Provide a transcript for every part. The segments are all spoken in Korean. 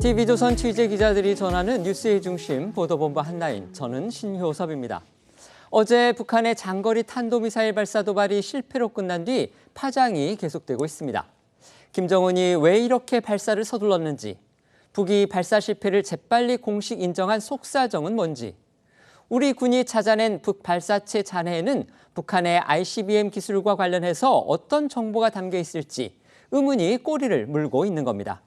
TV조선 취재 기자들이 전하는 뉴스의 중심 보도본부 한라인, 저는 신효섭입니다. 어제 북한의 장거리 탄도미사일 발사 도발이 실패로 끝난 뒤 파장이 계속되고 있습니다. 김정은이 왜 이렇게 발사를 서둘렀는지, 북이 발사 실패를 재빨리 공식 인정한 속사정은 뭔지, 우리 군이 찾아낸 북 발사체 잔해에는 북한의 ICBM 기술과 관련해서 어떤 정보가 담겨 있을지 의문이 꼬리를 물고 있는 겁니다.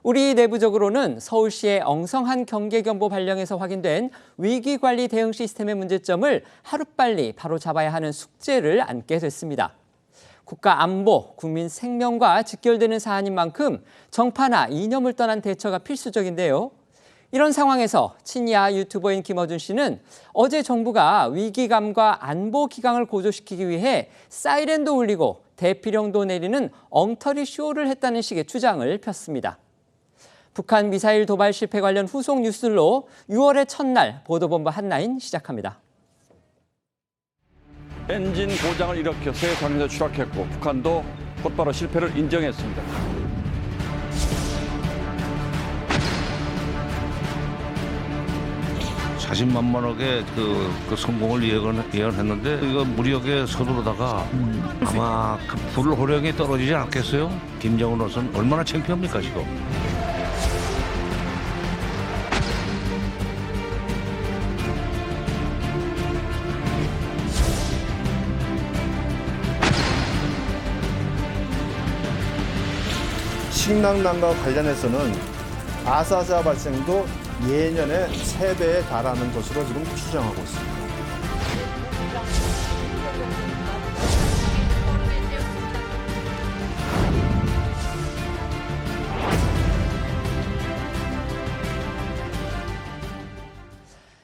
우리 내부적으로는 서울시의 엉성한 경계경보 발령에서 확인된 위기관리 대응 시스템의 문제점을 하루빨리 바로잡아야 하는 숙제를 안게 됐습니다. 국가 안보, 국민 생명과 직결되는 사안인 만큼 정파나 이념을 떠난 대처가 필수적인데요. 이런 상황에서 친야 유튜버인 김어준 씨는 어제 정부가 위기감과 안보 기강을 고조시키기 위해 사이렌도 울리고 대피령도 내리는 엉터리 쇼를 했다는 식의 주장을 폈습니다. 북한 미사일 도발 실패 관련 후속 뉴스들로 6월의 첫날 보도본부 한라인 시작합니다. 엔진 고장을 일으켜 세상에서 추락했고 북한도 곧바로 실패를 인정했습니다. 자신만만하게 그 성공을 예언했는데 이거 무력에 서두르다가 아마 그 불호령이 떨어지지 않겠어요? 김정은으로서는 얼마나 창피합니까 지금? 식량난과 관련해서는 아사자 발생도 예년의 3배에 달하는 것으로 지금 추정하고 있습니다.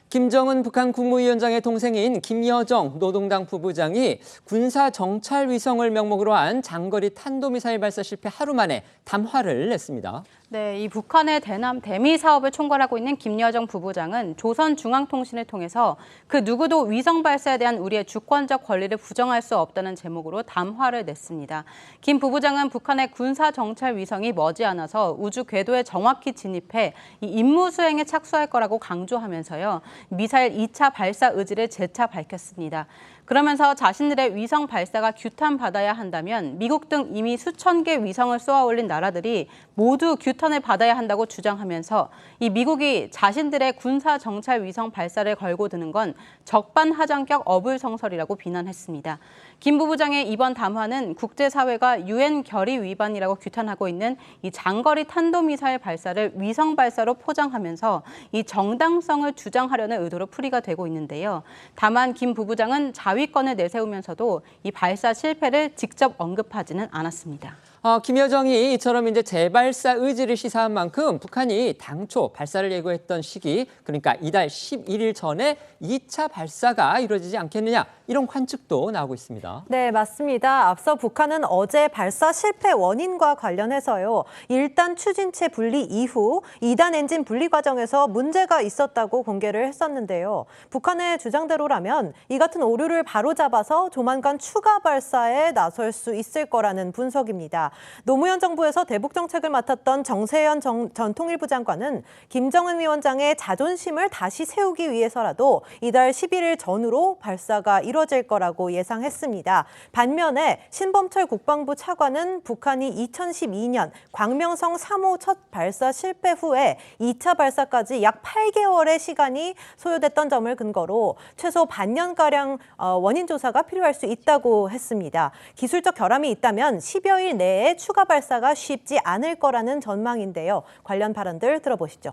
김정은 북한 국무위원장의 동생인 김여정 노동당 부부장이 군사 정찰 위성을 명목으로 한 장거리 탄도미사일 발사 실패 하루 만에 담화를 냈습니다. 네, 이 북한의 대남 대미 사업을 총괄하고 있는 김여정 부부장은 조선중앙통신을 통해서 그 누구도 위성 발사에 대한 우리의 주권적 권리를 부정할 수 없다는 제목으로 담화를 냈습니다. 김 부부장은 북한의 군사 정찰 위성이 머지않아서 우주 궤도에 정확히 진입해 이 임무 수행에 착수할 거라고 강조하면서요, 미사일 2차 발사 의지를 재차 밝혔습니다. 그러면서 자신들의 위성 발사가 규탄받아야 한다면 미국 등 이미 수천 개 위성을 쏘아올린 나라들이 모두 규탄을 받아야 한다고 주장하면서 이 미국이 자신들의 군사 정찰 위성 발사를 걸고 드는 건 적반하장격 어불성설이라고 비난했습니다. 김 부부장의 이번 담화는 국제사회가 유엔 결의 위반이라고 규탄하고 있는 이 장거리 탄도미사일 발사를 위성 발사로 포장하면서 이 정당성을 주장하려는 의도로 풀이가 되고 있는데요. 다만 김 부부장은 자위권을 내세우면서도 이 발사 실패를 직접 언급하지는 않았습니다. 김여정이 이처럼 이제 재발사 의지를 시사한 만큼 북한이 당초 발사를 예고했던 시기, 그러니까 이달 11일 전에 2차 발사가 이루어지지 않겠느냐, 이런 관측도 나오고 있습니다. 네, 맞습니다. 앞서 북한은 어제 발사 실패 원인과 관련해서요, 1단 추진체 분리 이후 2단 엔진 분리 과정에서 문제가 있었다고 공개를 했었는데요. 북한의 주장대로라면 이 같은 오류를 바로잡아서 조만간 추가 발사에 나설 수 있을 거라는 분석입니다. 노무현 정부에서 대북 정책을 맡았던 정세현 전 통일부 장관은 김정은 위원장의 자존심을 다시 세우기 위해서라도 이달 11일 전후로 발사가 이뤄질 거라고 예상했습니다. 반면에 신범철 국방부 차관은 북한이 2012년 광명성 3호 첫 발사 실패 후에 2차 발사까지 약 8개월의 시간이 소요됐던 점을 근거로 최소 반년가량 원인 조사가 필요할 수 있다고 했습니다. 기술적 결함이 있다면 10여일 내에 추가 발사가 쉽지 않을 거라는 전망인데요. 관련 발언들 들어보시죠.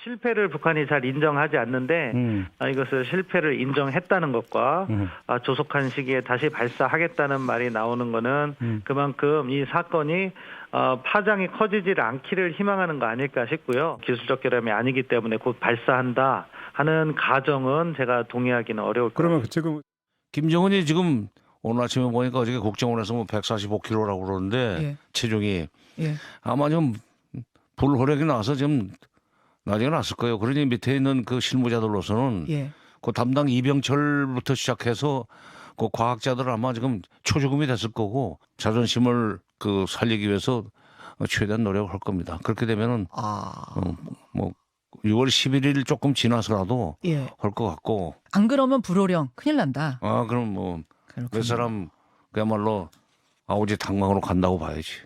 실패를 북한이 잘 인정하지 않는데 이것을 실패를 인정했다는 것과 조속한 시기에 다시 발사하겠다는 말이 나오는 것은 그만큼 이 사건이 파장이 커지지 않기를 희망하는 거 아닐까 싶고요. 기술적 결함이 아니기 때문에 곧 발사한다 하는 가정은 제가 동의하기는 어려울 것 같습니다. 그러면 지금 김정은이 지금 오늘 아침에 보니까 어저께 국정원에서 뭐 145kg라고 그러는데 예. 체중이 예. 아마 좀 불호력이 나서 좀 나중에 났을 거예요. 그러니 밑에 있는 그 실무자들로서는 예. 그 담당 이병철부터 시작해서 그 과학자들 아마 지금 초죽음이 됐을 거고 자존심을 그 살리기 위해서 최대한 노력을 할 겁니다. 그렇게 되면은 뭐 6월 11일 조금 지나서라도 예. 할 것 같고. 안 그러면 불호령 큰일 난다. 그럼 뭐 그렇군요. 몇 사람 그야말로 아우지 당망으로 간다고 봐야지.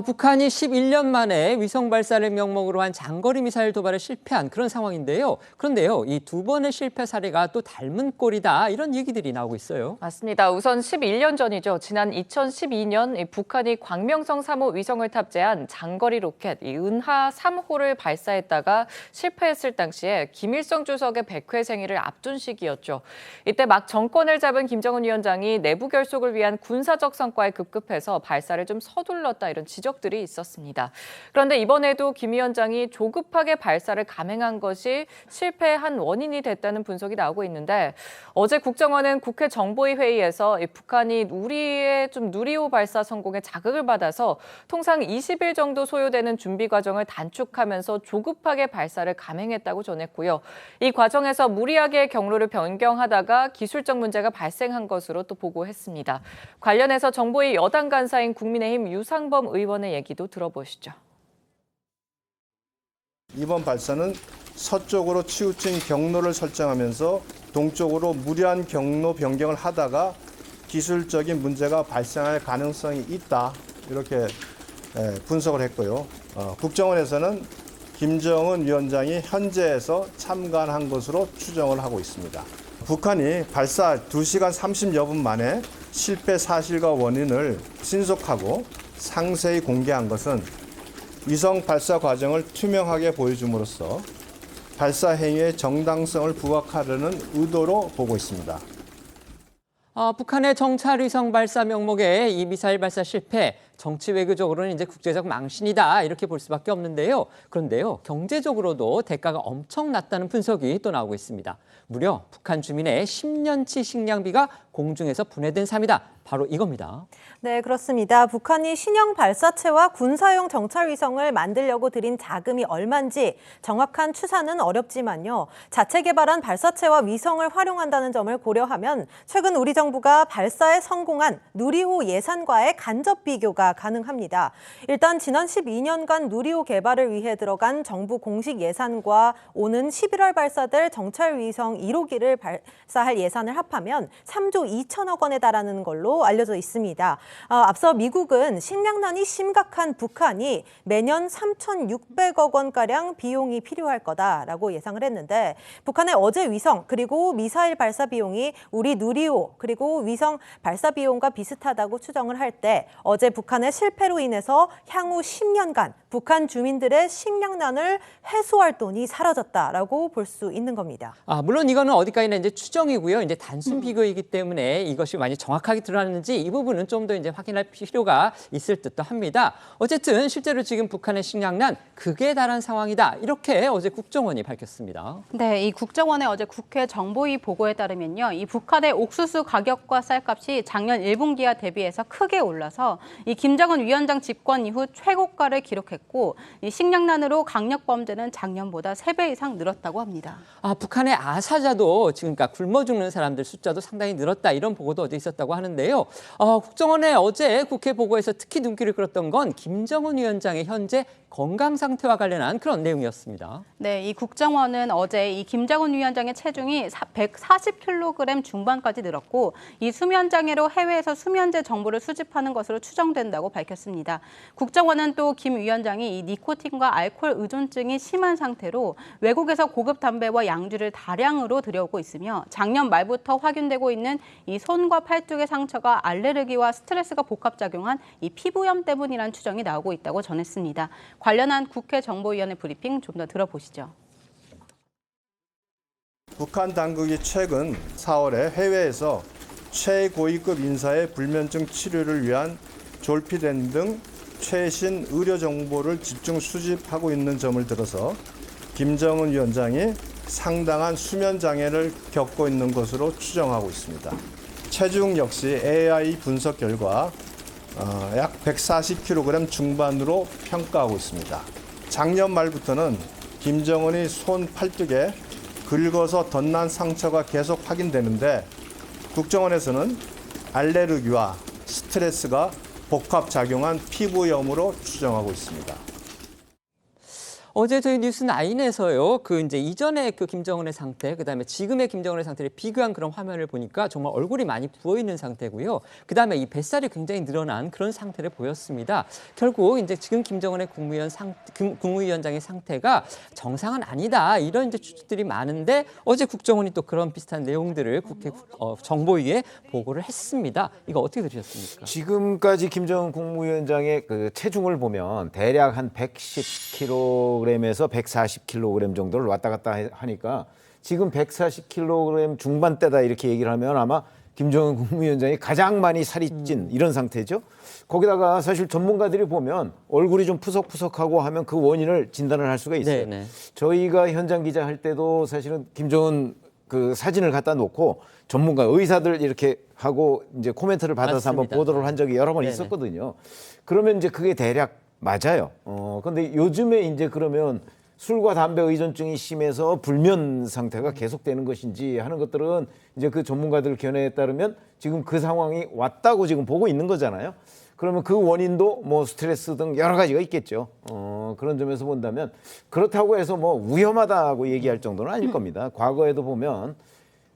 북한이 11년 만에 위성 발사를 명목으로 한 장거리 미사일 도발에 실패한 그런 상황인데요. 그런데요, 이 두 번의 실패 사례가 또 닮은 꼴이다 이런 얘기들이 나오고 있어요. 맞습니다. 우선 11년 전이죠. 지난 2012년 북한이 광명성 3호 위성을 탑재한 장거리 로켓 은하 3호를 발사했다가 실패했을 당시에 김일성 주석의 100회 생일을 앞둔 시기였죠. 이때 막 정권을 잡은 김정은 위원장이 내부 결속을 위한 군사적 성과에 급급해서 발사를 좀 서둘렀다 이런 지적들이 있었습니다. 그런데 이번에도 김 위원장이 조급하게 발사를 감행한 것이 실패한 원인이 됐다는 분석이 나오고 있는데 어제 국정원은 국회 정보위 회의에서 북한이 우리의 누리호 발사 성공에 자극을 받아서 통상 20일 정도 소요되는 준비 과정을 단축하면서 조급하게 발사를 감행했다고 전했고요. 이 과정에서 무리하게 경로를 변경하다가 기술적 문제가 발생한 것으로 또 보고했습니다. 관련해서 정보위 여당 간사인 국민의힘 유상범 의원의 얘기도 들어보시죠. 이번 발사는 서쪽으로 치우친 경로를 설정하면서 동쪽으로 무리한 경로 변경을 하다가 기술적인 문제가 발생할 가능성이 있다 이렇게 분석을 했고요. 국정원에서는 김정은 위원장이 현재에서 참관한 것으로 추정을 하고 있습니다. 북한이 발사 2시간 30여 분 만에 실패 사실과 원인을 신속하고 상세히 공개한 것은 위성 발사 과정을 투명하게 보여줌으로써 발사 행위의 정당성을 부각하려는 의도로 보고 있습니다. 북한의 정찰 위성 발사 명목에 이 미사일 발사 실패, 정치 외교적으로는 이제 국제적 망신이다 이렇게 볼 수밖에 없는데요. 그런데요, 경제적으로도 대가가 엄청났다는 분석이 또 나오고 있습니다. 무려 북한 주민의 10년치 식량비가 공중에서 분해된 셈이다. 바로 이겁니다. 네, 그렇습니다. 북한이 신형 발사체와 군사용 정찰 위성을 만들려고 들인 자금이 얼마인지 정확한 추산은 어렵지만요. 자체 개발한 발사체와 위성을 활용한다는 점을 고려하면 최근 우리 정부가 발사에 성공한 누리호 예산과의 간접 비교가 가능합니다. 일단 지난 12년간 누리호 개발을 위해 들어간 정부 공식 예산과 오는 11월 발사될 정찰 위성 1호기를 발사할 예산을 합하면 3조 2천억 원에 달하는 걸로 알려져 있습니다. 앞서 미국은 식량난이 심각한 북한이 매년 3,600억 원가량 비용이 필요할 거다라고 예상을 했는데 북한의 어제 위성 그리고 미사일 발사 비용이 우리 누리호 그리고 위성 발사 비용과 비슷하다고 추정을 할 때 어제 북한의 실패로 인해서 향후 10년간 북한 주민들의 식량난을 해소할 돈이 사라졌다라고 볼 수 있는 겁니다. 물론 이거는 어디까지나 이제 추정이고요. 이제 단순 비교이기 때문에 이것이 많이 정확하게 드러났는지 이 부분은 좀 더 이제 확인할 필요가 있을 듯도 합니다. 어쨌든 실제로 지금 북한의 식량난 극에 달한 상황이다. 이렇게 어제 국정원이 밝혔습니다. 네, 이 국정원의 어제 국회 정보위 보고에 따르면요. 이 북한의 옥수수 가격과 쌀값이 작년 1분기와 대비해서 크게 올라서 이 김정은 위원장 집권 이후 최고가를 기록했고 이 식량난으로 강력 범죄는 작년보다 3배 이상 늘었다고 합니다. 북한의 아사자도 지금 그러니까 굶어 죽는 사람들 숫자도 상당히 늘었다. 이런 보고도 어제 있었다고 하는데요. 국정원의 어제 국회 보고에서 특히 눈길을 끌었던 건 김정은 위원장의 현재 건강 상태와 관련한 그런 내용이었습니다. 네, 이 국정원은 어제 이 김정은 위원장의 체중이 140kg 중반까지 늘었고 이 수면장애로 해외에서 수면제 정보를 수집하는 것으로 추정된다고 밝혔습니다. 국정원은 또 김 위원장이 이 니코틴과 알코올 의존증이 심한 상태로 외국에서 고급 담배와 양주를 다량으로 들여오고 있으며 작년 말부터 확인되고 있는 이 손과 팔뚝의 상처가 알레르기와 스트레스가 복합작용한 이 피부염 때문이라는 추정이 나오고 있다고 전했습니다. 관련한 국회 정보위원회 브리핑 좀 더 들어보시죠. 북한 당국이 최근 4월에 해외에서 최고위급 인사의 불면증 치료를 위한 졸피뎀 등 최신 의료 정보를 집중 수집하고 있는 점을 들어서 김정은 위원장이 상당한 수면 장애를 겪고 있는 것으로 추정하고 있습니다. 체중 역시 AI 분석 결과 약 140kg 중반으로 평가하고 있습니다. 작년 말부터는 김정은이 손 팔뚝에 긁어서 덧난 상처가 계속 확인되는데 국정원에서는 알레르기와 스트레스가 복합작용한 피부염으로 추정하고 있습니다. 어제 저희 뉴스9에서요, 이제 이전의 김정은의 상태, 그다음에 지금의 김정은의 상태를 비교한 그런 화면을 보니까 정말 얼굴이 많이 부어 있는 상태고요. 그다음에 이 뱃살이 굉장히 늘어난 그런 상태를 보였습니다. 결국 이제 지금 김정은의 국무위원장의 상태가 정상은 아니다, 이런 이제 추측들이 많은데 어제 국정원이 또 그런 비슷한 내용들을 국회 정보위에 보고를 했습니다. 이거 어떻게 들으셨습니까? 지금까지 김정은 국무위원장의 그 체중을 보면 대략 한 110kg에서 140kg 정도를 왔다 갔다 하니까 지금 140kg 중반대다 이렇게 얘기를 하면 아마 김정은 국무위원장이 가장 많이 살이 찐 이런 상태죠. 거기다가 사실 전문가들이 보면 얼굴이 좀 푸석푸석하고 하면 그 원인을 진단을 할 수가 있어요. 네네. 저희가 현장 기자 할 때도 사실은 김정은 그 사진을 갖다 놓고 전문가 의사들 이렇게 하고 이제 코멘트를 받아서 맞습니다. 한번 보도를 한 적이 여러 번 네네. 있었거든요. 그러면 이제 그게 대략 맞아요. 근데 요즘에 이제 그러면 술과 담배 의존증이 심해서 불면 상태가 계속되는 것인지 하는 것들은 이제 그 전문가들 견해에 따르면 지금 그 상황이 왔다고 지금 보고 있는 거잖아요. 그러면 그 원인도 뭐 스트레스 등 여러 가지가 있겠죠. 그런 점에서 본다면 그렇다고 해서 뭐 위험하다고 얘기할 정도는 아닐 겁니다. 과거에도 보면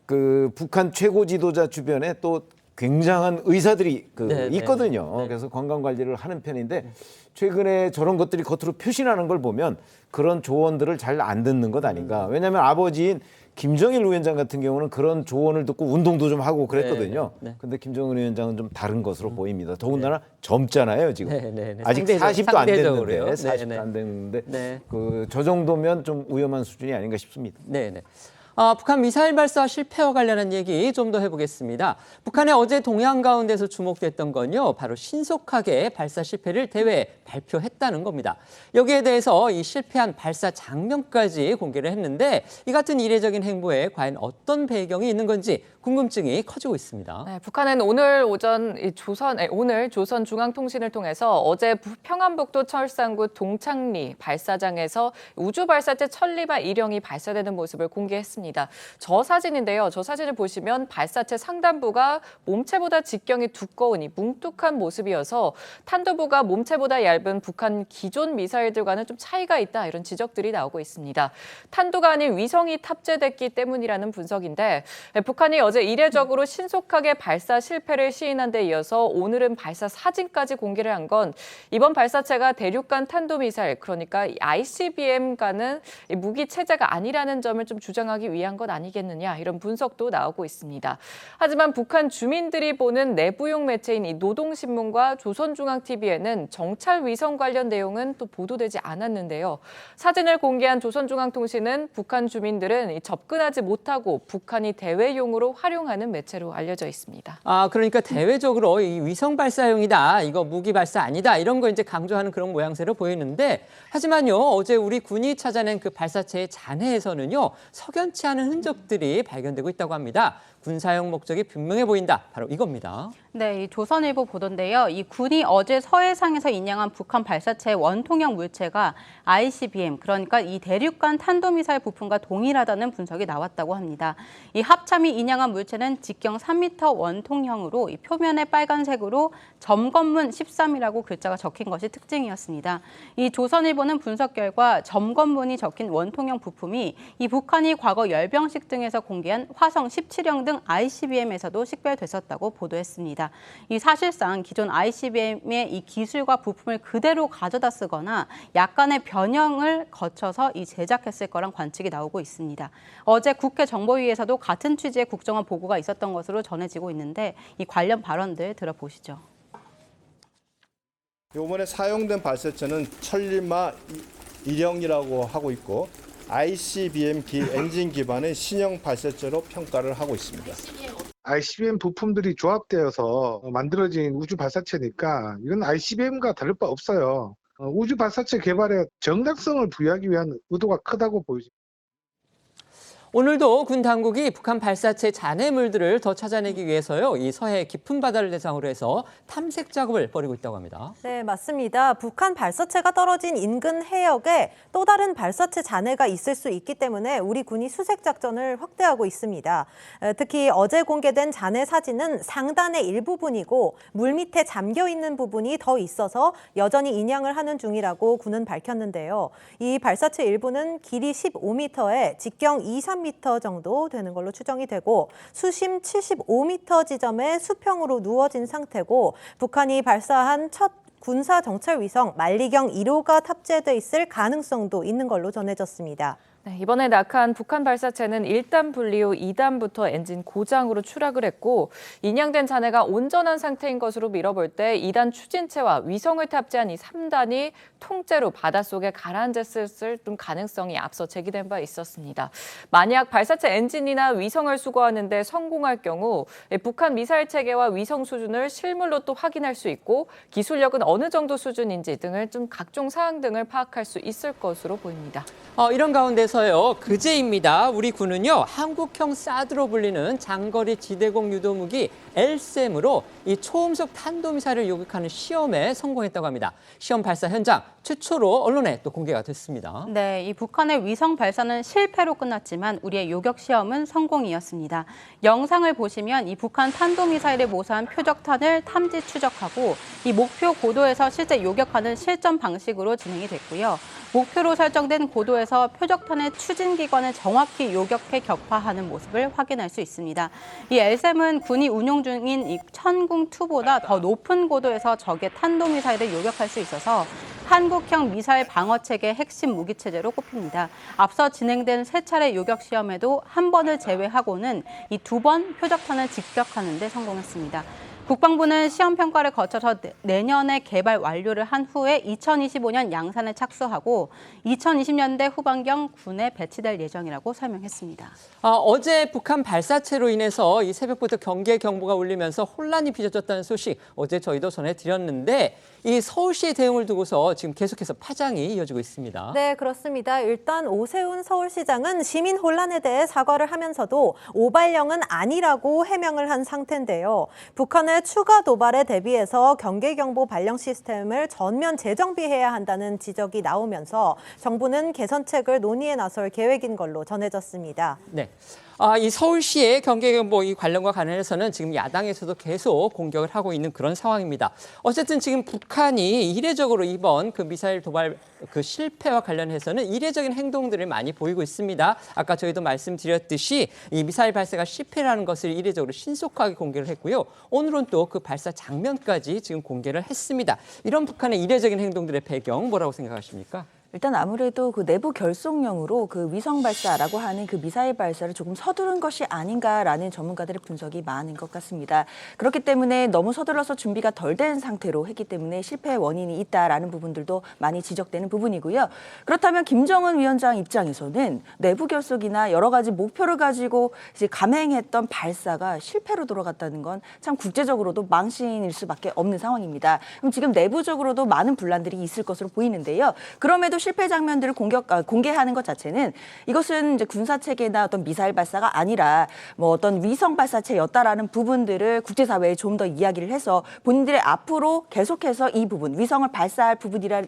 그 북한 최고 지도자 주변에 또 굉장한 의사들이 있거든요. 네. 그래서 건강 관리를 하는 편인데 최근에 저런 것들이 겉으로 표신하는 걸 보면 그런 조언들을 잘 안 듣는 것 아닌가. 왜냐하면 아버지인 김정일 위원장 같은 경우는 그런 조언을 듣고 운동도 좀 하고 그랬거든요. 네. 근데 김정은 위원장은 좀 다른 것으로 보입니다. 더군다나 젊잖아요, 지금. 네. 아직 40도 안 상대적으로요. 됐는데, 40도 네. 안 됐는데 네. 저 정도면 좀 위험한 수준이 아닌가 싶습니다. 네네. 북한 미사일 발사 실패와 관련한 얘기 좀 더 해보겠습니다. 북한의 어제 동향 가운데서 주목됐던 건요, 바로 신속하게 발사 실패를 대회에 발표했다는 겁니다. 여기에 대해서 이 실패한 발사 장면까지 공개를 했는데 이 같은 이례적인 행보에 과연 어떤 배경이 있는 건지 궁금증이 커지고 있습니다. 네, 북한은 오늘 조선중앙통신을 통해서 어제 평안북도 철산구 동창리 발사장에서 우주발사체 천리마 1형이 발사되는 모습을 공개했습니다. 저 사진인데요. 저 사진을 보시면 발사체 상단부가 몸체보다 직경이 두꺼운 이 뭉툭한 모습이어서 탄도부가 몸체보다 얇은 북한 기존 미사일들과는 좀 차이가 있다, 이런 지적들이 나오고 있습니다. 탄도가 아닌 위성이 탑재됐기 때문이라는 분석인데 북한이 어제 이례적으로 신속하게 발사 실패를 시인한 데 이어서 오늘은 발사 사진까지 공개를 한 건 이번 발사체가 대륙간 탄도미사일, 그러니까 ICBM과는 무기 체제가 아니라는 점을 좀 주장하기 위한 것 아니겠느냐, 이런 분석도 나오고 있습니다. 하지만 북한 주민들이 보는 내부용 매체인 이 노동신문과 조선중앙TV에는 정찰 위성 관련 내용은 또 보도되지 않았는데요. 사진을 공개한 조선중앙통신은 북한 주민들은 접근하지 못하고 북한이 대외용으로 활용하는 매체로 알려져 있습니다. 그러니까 대외적으로 이 위성 발사용이다, 이거 무기 발사 아니다, 이런 거 이제 강조하는 그런 모양새로 보이는데, 하지만요, 어제 우리 군이 찾아낸 그 발사체의 잔해에서는요, 석연치 않은 흔적들이 발견되고 있다고 합니다. 군사용 목적이 분명해 보인다, 바로 이겁니다. 네, 이 조선일보 보도인데요. 이 군이 어제 서해상에서 인양한 북한 발사체의 원통형 물체가 ICBM, 그러니까 이 대륙간 탄도미사일 부품과 동일하다는 분석이 나왔다고 합니다. 이 합참이 인양한 물체는 직경 3m 원통형으로 이 표면에 빨간색으로 점검문 13이라고 글자가 적힌 것이 특징이었습니다. 이 조선일보는 분석 결과 점검문이 적힌 원통형 부품이 이 북한이 과거 열병식 등에서 공개한 화성 17형 등 ICBM에서도 식별됐었다고 보도했습니다. 이 사실상 기존 ICBM의 이 기술과 부품을 그대로 가져다 쓰거나 약간의 변형을 거쳐서 이 제작했을 거란 관측이 나오고 있습니다. 어제 국회 정보위에서도 같은 취지의 국정원 보고가 있었던 것으로 전해지고 있는데 이 관련 발언들 들어보시죠. 이번에 사용된 발사체는 천리마 1형이라고 하고 있고 ICBM 엔진 기반의 신형 발사체로 평가를 하고 있습니다. ICBM 부품들이 조합되어서 만들어진 우주 발사체니까 이건 ICBM과 다를 바 없어요. 우주 발사체 개발에 정당성을 부여하기 위한 의도가 크다고 보여집니다. 오늘도 군 당국이 북한 발사체 잔해물들을 더 찾아내기 위해서요, 이 서해 깊은 바다를 대상으로 해서 탐색 작업을 벌이고 있다고 합니다. 네, 맞습니다. 북한 발사체가 떨어진 인근 해역에 또 다른 발사체 잔해가 있을 수 있기 때문에 우리 군이 수색 작전을 확대하고 있습니다. 특히 어제 공개된 잔해 사진은 상단의 일부분이고 물 밑에 잠겨 있는 부분이 더 있어서 여전히 인양을 하는 중이라고 군은 밝혔는데요. 이 발사체 일부는 길이 15m에 직경 2-3m 정도 되는 걸로 추정이 되고 수심 75m 지점에 수평으로 누워진 상태고 북한이 발사한 첫 군사 정찰 위성 만리경 1호가 탑재돼 있을 가능성도 있는 걸로 전해졌습니다. 네, 이번에 낙한 북한 발사체는 1단 분리 후 2단부터 엔진 고장으로 추락을 했고 인양된 잔해가 온전한 상태인 것으로 밀어볼 때 2단 추진체와 위성을 탑재한 이 3단이 통째로 바닷속에 가라앉았을 가능성이 앞서 제기된 바 있었습니다. 만약 발사체 엔진이나 위성을 수거하는 데 성공할 경우 북한 미사일 체계와 위성 수준을 실물로 또 확인할 수 있고 기술력은 어느 정도 수준인지 등을 각종 사항 등을 파악할 수 있을 것으로 보입니다. 이런 가운데서요, 그제입니다. 우리 군은요, 한국형 사드로 불리는 장거리 지대공 유도무기 LSM으로 이 초음속 탄도미사일을 요격하는 시험에 성공했다고 합니다. 시험 발사 현장 최초로 언론에 또 공개가 됐습니다. 네, 이 북한의 위성 발사는 실패로 끝났지만 우리의 요격 시험은 성공이었습니다. 영상을 보시면 이 북한 탄도미사일에 모사한 표적탄을 탐지 추적하고 이 목표 고도에서 실제 요격하는 실전 방식으로 진행이 됐고요. 목표로 설정된 고도에서 표적탄의 추진 기관을 정확히 요격해 격파하는 모습을 확인할 수 있습니다. 이 LSM은 군이 운용 중인 이 천궁2보다 더 높은 고도에서 적의 탄도미사일을 요격할 수 있어서 한국형 미사일 방어체계의 핵심 무기체제로 꼽힙니다. 앞서 진행된 3차례 요격 시험에도 한 번을 제외하고는 이 2번 표적탄을 직격하는 데 성공했습니다. 국방부는 시험 평가를 거쳐서 내년에 개발 완료를 한 후에 2025년 양산에 착수하고 2020년대 후반경 군에 배치될 예정이라고 설명했습니다. 어제 북한 발사체로 인해서 이 새벽부터 경계 경보가 울리면서 혼란이 빚어졌다는 소식 어제 저희도 전해드렸는데 이 서울시의 대응을 두고서 지금 계속해서 파장이 이어지고 있습니다. 네, 그렇습니다. 일단 오세훈 서울시장은 시민 혼란에 대해 사과를 하면서도 오발령은 아니라고 해명을 한 상태인데요. 북한의 추가 도발에 대비해서 경계경보 발령 시스템을 전면 재정비해야 한다는 지적이 나오면서 정부는 개선책을 논의에 나설 계획인 걸로 전해졌습니다. 네. 이 서울시의 경계경보 이 관련과 관련해서는 지금 야당에서도 계속 공격을 하고 있는 그런 상황입니다. 어쨌든 지금 북한이 이례적으로 이번 그 미사일 도발 그 실패와 관련해서는 이례적인 행동들을 많이 보이고 있습니다. 아까 저희도 말씀드렸듯이 이 미사일 발사가 실패라는 것을 이례적으로 신속하게 공개를 했고요. 오늘은 또 그 발사 장면까지 지금 공개를 했습니다. 이런 북한의 이례적인 행동들의 배경 뭐라고 생각하십니까? 일단 아무래도 그 내부 결속령으로 그 위성 발사라고 하는 그 미사일 발사를 조금 서두른 것이 아닌가라는 전문가들의 분석이 많은 것 같습니다. 그렇기 때문에 너무 서둘러서 준비가 덜 된 상태로 했기 때문에 실패의 원인이 있다라는 부분들도 많이 지적되는 부분이고요. 그렇다면 김정은 위원장 입장에서는 내부 결속이나 여러 가지 목표를 가지고 이제 감행했던 발사가 실패로 돌아갔다는 건 참 국제적으로도 망신일 수밖에 없는 상황입니다. 그럼 지금 내부적으로도 많은 분란들이 있을 것으로 보이는데요. 그럼에도 실패 장면들을 공개하는 것 자체는 이것은 이제 군사 체계나 어떤 미사일 발사가 아니라 뭐 어떤 위성 발사체였다라는 부분들을 국제사회에 좀 더 이야기를 해서 본인들의 앞으로 계속해서 이 부분 위성을 발사할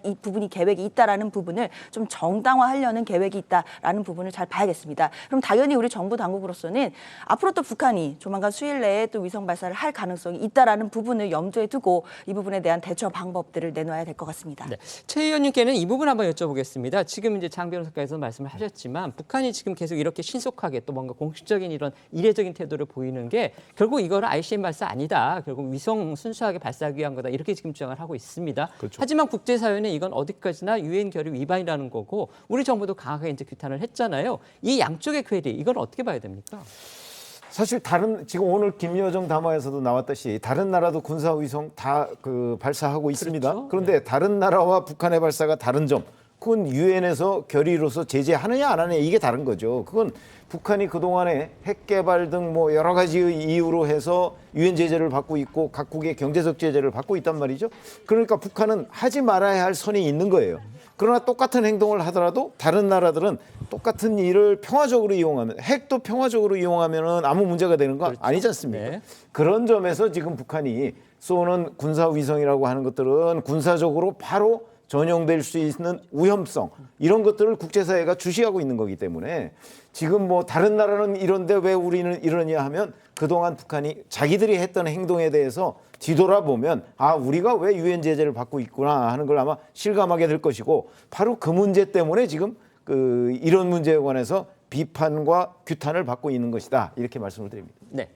이 부분이 계획이 있다라는 부분을 좀 정당화하려는 계획이 있다라는 부분을 잘 봐야겠습니다. 그럼 당연히 우리 정부 당국으로서는 앞으로 또 북한이 조만간 수일 내에 또 위성 발사를 할 가능성이 있다라는 부분을 염두에 두고 이 부분에 대한 대처 방법들을 내놔야 될 것 같습니다. 네. 최 의원님께는 이 부분 한번 여쭤보겠습니다. 지금 이제 장 변호사께서 말씀을 하셨지만 북한이 지금 계속 이렇게 신속하게 또 뭔가 공식적인 이런 이례적인 태도를 보이는 게 결국 이거는 ICBM 발사 아니다. 결국 위성 순수하게 발사하기 위한 거다. 이렇게 지금 주장을 하고 있습니다. 그렇죠. 하지만 국제사회는 이건 어디까지나 유엔 결의 위반이라는 거고 우리 정부도 강하게 이제 규탄을 했잖아요. 이 양쪽의 궤리 이건 어떻게 봐야 됩니까? 사실 지금 오늘 김여정 담화에서도 나왔듯이 다른 나라도 군사 위성 다 발사하고 있습니다. 그렇죠? 그런데 다른 나라와 북한의 발사가 다른 점 그건 유엔에서 결의로서 제재하느냐 안 하느냐 이게 다른 거죠. 그건 북한이 그동안에 핵 개발 등 뭐 여러 가지의 이유로 해서 유엔 제재를 받고 있고 각국의 경제적 제재를 받고 있단 말이죠. 그러니까 북한은 하지 말아야 할 선이 있는 거예요. 그러나 똑같은 행동을 하더라도 다른 나라들은 똑같은 일을 평화적으로 이용하면 핵도 평화적으로 이용하면은 아무 문제가 되는 거 아니지 않습니까? 네. 그런 점에서 지금 북한이 쏘는 군사위성이라고 하는 것들은 군사적으로 바로 전용될 수 있는 위험성 이런 것들을 국제사회가 주시하고 있는 거기 때문에 지금 뭐 다른 나라는 이런데 왜 우리는 이러냐 하면 그동안 북한이 자기들이 했던 행동에 대해서 뒤돌아보면 아 우리가 왜 유엔 제재를 받고 있구나 하는 걸 아마 실감하게 될 것이고 바로 그 문제 때문에 지금 이런 문제에 관해서 비판과 규탄을 받고 있는 것이다 이렇게 말씀을 드립니다. 네.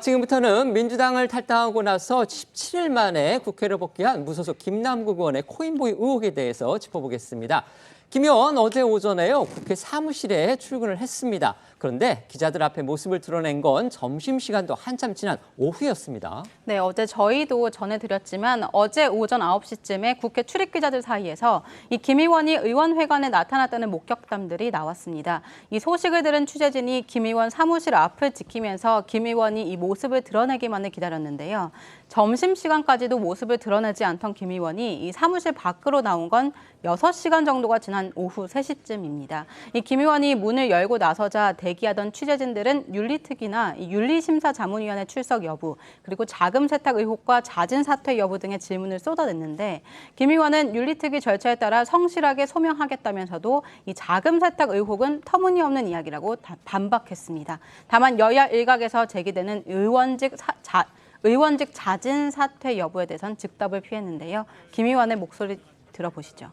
지금부터는 민주당을 탈당하고 나서 17일 만에 국회를 복귀한 무소속 김남국 의원의 코인보이 의혹에 대해서 짚어보겠습니다. 김 의원 어제 오전에요 국회 사무실에 출근을 했습니다. 그런데 기자들 앞에 모습을 드러낸 건 점심시간도 한참 지난 오후였습니다. 네, 어제 저희도 전해드렸지만 어제 오전 9시쯤에 국회 출입기자들 사이에서 이 김 의원이 의원회관에 나타났다는 목격담들이 나왔습니다. 이 소식을 들은 취재진이 김 의원 사무실 앞을 지키면서 김 의원이 이 모습을 드러내기만을 기다렸는데요. 점심시간까지도 모습을 드러내지 않던 김 의원이 이 사무실 밖으로 나온 건 6시간 정도가 지난 오후 3시쯤입니다. 이 김 의원이 문을 열고 나서자 대기하던 취재진들은 윤리특위나 윤리심사자문위원회 출석 여부, 그리고 자금 세탁 의혹과 잦은 사퇴 여부 등의 질문을 쏟아냈는데 김 의원은 윤리특위 절차에 따라 성실하게 소명하겠다면서도 이 자금 세탁 의혹은 터무니없는 이야기라고 반박했습니다. 다만 여야 일각에서 제기되는 의원직 잦은 사퇴 여부에 대해선 즉답을 피했는데요. 김 의원의 목소리 들어보시죠.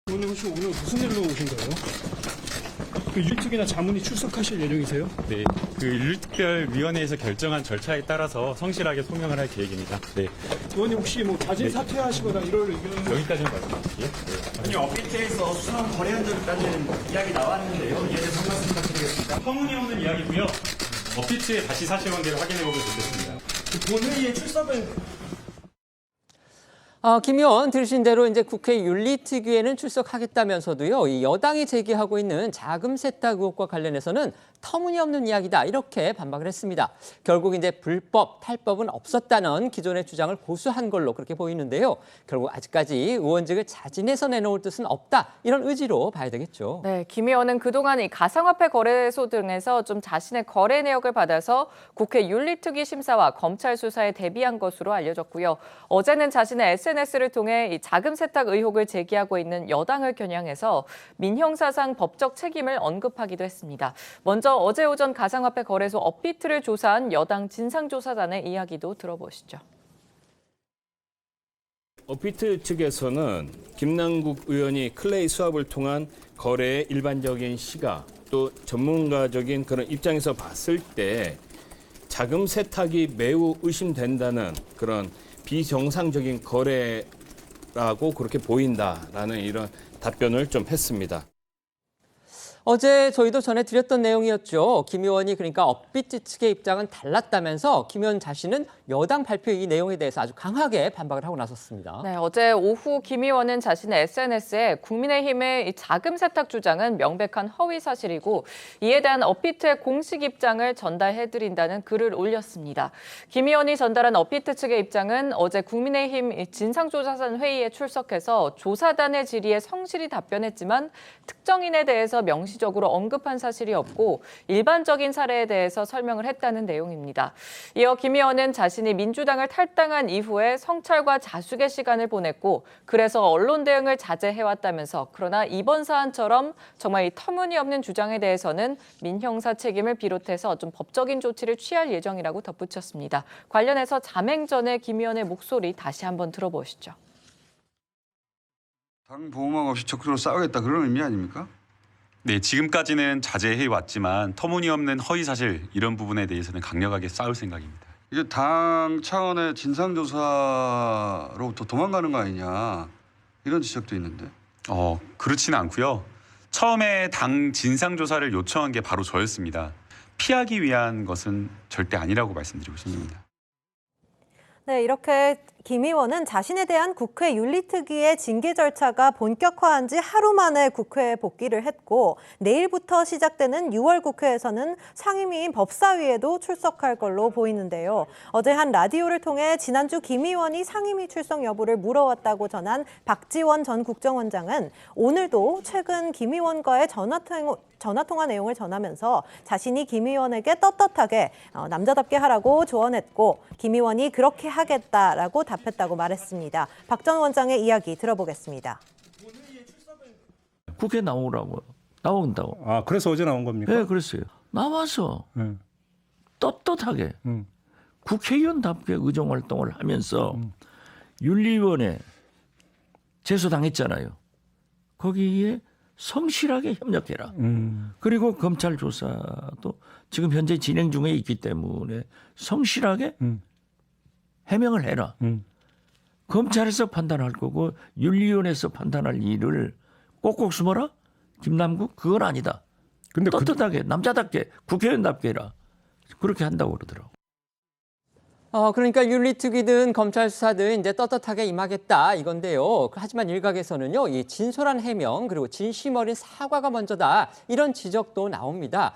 의원님 혹시 오늘 무슨 일로 오신 거예요? 그 윤리특위나 자문위 출석하실 예정이세요? 네, 그 윤리특별위원회에서 결정한 절차에 따라서 성실하게 소명을 할 계획입니다. 네. 의원님 혹시 뭐 자진 사퇴하시거나 이럴 의견은 여기까지만 말씀드릴게요. 네. 아니 업데이트에서 수상 거래 흔적까지는 이야기 나왔는데요. 이에 대해서 한 말씀 부탁드리겠습니다. 터무니없는 이야기고요. 업데이트에 다시 사실관계를 확인해보면 좋겠습니다. 본회의에 출석은 김 의원 들으신 대로 이제 국회 윤리특위에는 출석하겠다면서도요. 이 여당이 제기하고 있는 자금 세탁 의혹과 관련해서는 터무니없는 이야기다 이렇게 반박을 했습니다. 결국 이제 불법, 탈법은 없었다는 기존의 주장을 고수한 걸로 그렇게 보이는데요. 결국 아직까지 의원직을 자진해서 내놓을 뜻은 없다 이런 의지로 봐야 되겠죠. 네, 김 의원은 그동안 이 가상화폐 거래소 등에서 좀 자신의 거래 내역을 받아서 국회 윤리특위 심사와 검찰 수사에 대비한 것으로 알려졌고요. 어제는 자신의 SNS를 통해 이 자금 세탁 의혹을 제기하고 있는 여당을 겨냥해서 민형사상 법적 책임을 언급하기도 했습니다. 먼저 어제 오전 가상화폐 거래소 업비트를 조사한 여당 진상조사단의 이야기도 들어보시죠. 업비트 측에서는 김남국 의원이 클레이 수합을 통한 거래의 일반적인 시각 또 전문가적인 그런 입장에서 봤을 때 자금 세탁이 매우 의심된다는 그런 비정상적인 거래라고 그렇게 보인다라는 이런 답변을 좀 했습니다. 어제 저희도 전해드렸던 내용이었죠. 김 의원이 그러니까 업비트 측의 입장은 달랐다면서 김 의원 자신은 여당 발표의 이 내용에 대해서 아주 강하게 반박을 하고 나섰습니다. 네, 어제 오후 김 의원은 자신의 SNS에 국민의힘의 자금 세탁 주장은 명백한 허위 사실이고 이에 대한 업비트의 공식 입장을 전달해드린다는 글을 올렸습니다. 김 의원이 전달한 업비트 측의 입장은 어제 국민의힘 진상조사단 회의에 출석해서 조사단의 질의에 성실히 답변했지만 특정인에 대해서 명시적으로 언급한 사실이 없고 일반적인 사례에 대해서 설명을 했다는 내용입니다. 이어 김 의원은 자신이 민주당을 탈당한 이후에 성찰과 자숙의 시간을 보냈고 그래서 언론 대응을 자제해왔다면서 그러나 이번 사안처럼 정말 이 터무니없는 주장에 대해서는 민형사 책임을 비롯해서 좀 법적인 조치를 취할 예정이라고 덧붙였습니다. 관련해서 잠행 전에 김 의원의 목소리 다시 한번 들어보시죠. 당 보호막 없이 적극적으로 싸우겠다 그런 의미 아닙니까? 네, 지금까지는 자제해왔지만 터무니없는 허위사실 이런 부분에 대해서는 강력하게 싸울 생각입니다. 이게 당 차원의 진상조사로부터 도망가는 거 아니냐 이런 지적도 있는데. 그렇지는 않고요. 처음에 당 진상조사를 요청한 게 바로 저였습니다. 피하기 위한 것은 절대 아니라고 말씀드리고 싶습니다. 네, 이렇게 김 의원은 자신에 대한 국회 윤리특위의 징계 절차가 본격화한 지 하루 만에 국회에 복귀를 했고 내일부터 시작되는 6월 국회에서는 상임위인 법사위에도 출석할 걸로 보이는데요. 어제 한 라디오를 통해 지난주 김 의원이 상임위 출석 여부를 물어왔다고 전한 박지원 전 국정원장은 오늘도 최근 김 의원과의 전화통화 내용을 전하면서 자신이 김 의원에게 떳떳하게 남자답게 하라고 조언했고 김 의원이 그렇게 하겠다라고 답했다고 말했습니다. 박 전 원장의 이야기 들어보겠습니다. 국회 나온다고. 아, 그래서 어제 나온 겁니까? 네, 그랬어요. 나와서 떳떳하게 국회의원답게 의정활동을 하면서 윤리위원회 제소당했잖아요. 거기에 성실하게 협력해라. 그리고 검찰 조사도 지금 현재 진행 중에 있기 때문에 성실하게 해명을 해라. 검찰에서 판단할 거고 윤리위원회에서 판단할 일을 꼭꼭 숨어라? 김남국? 그건 아니다. 근데 떳떳하게 남자답게 국회의원답게 해라. 그렇게 한다고 그러더라고. 그러니까 윤리특위든 검찰 수사든 이제 떳떳하게 임하겠다 이건데요. 하지만 일각에서는요, 이 진솔한 해명 그리고 진심 어린 사과가 먼저다 이런 지적도 나옵니다.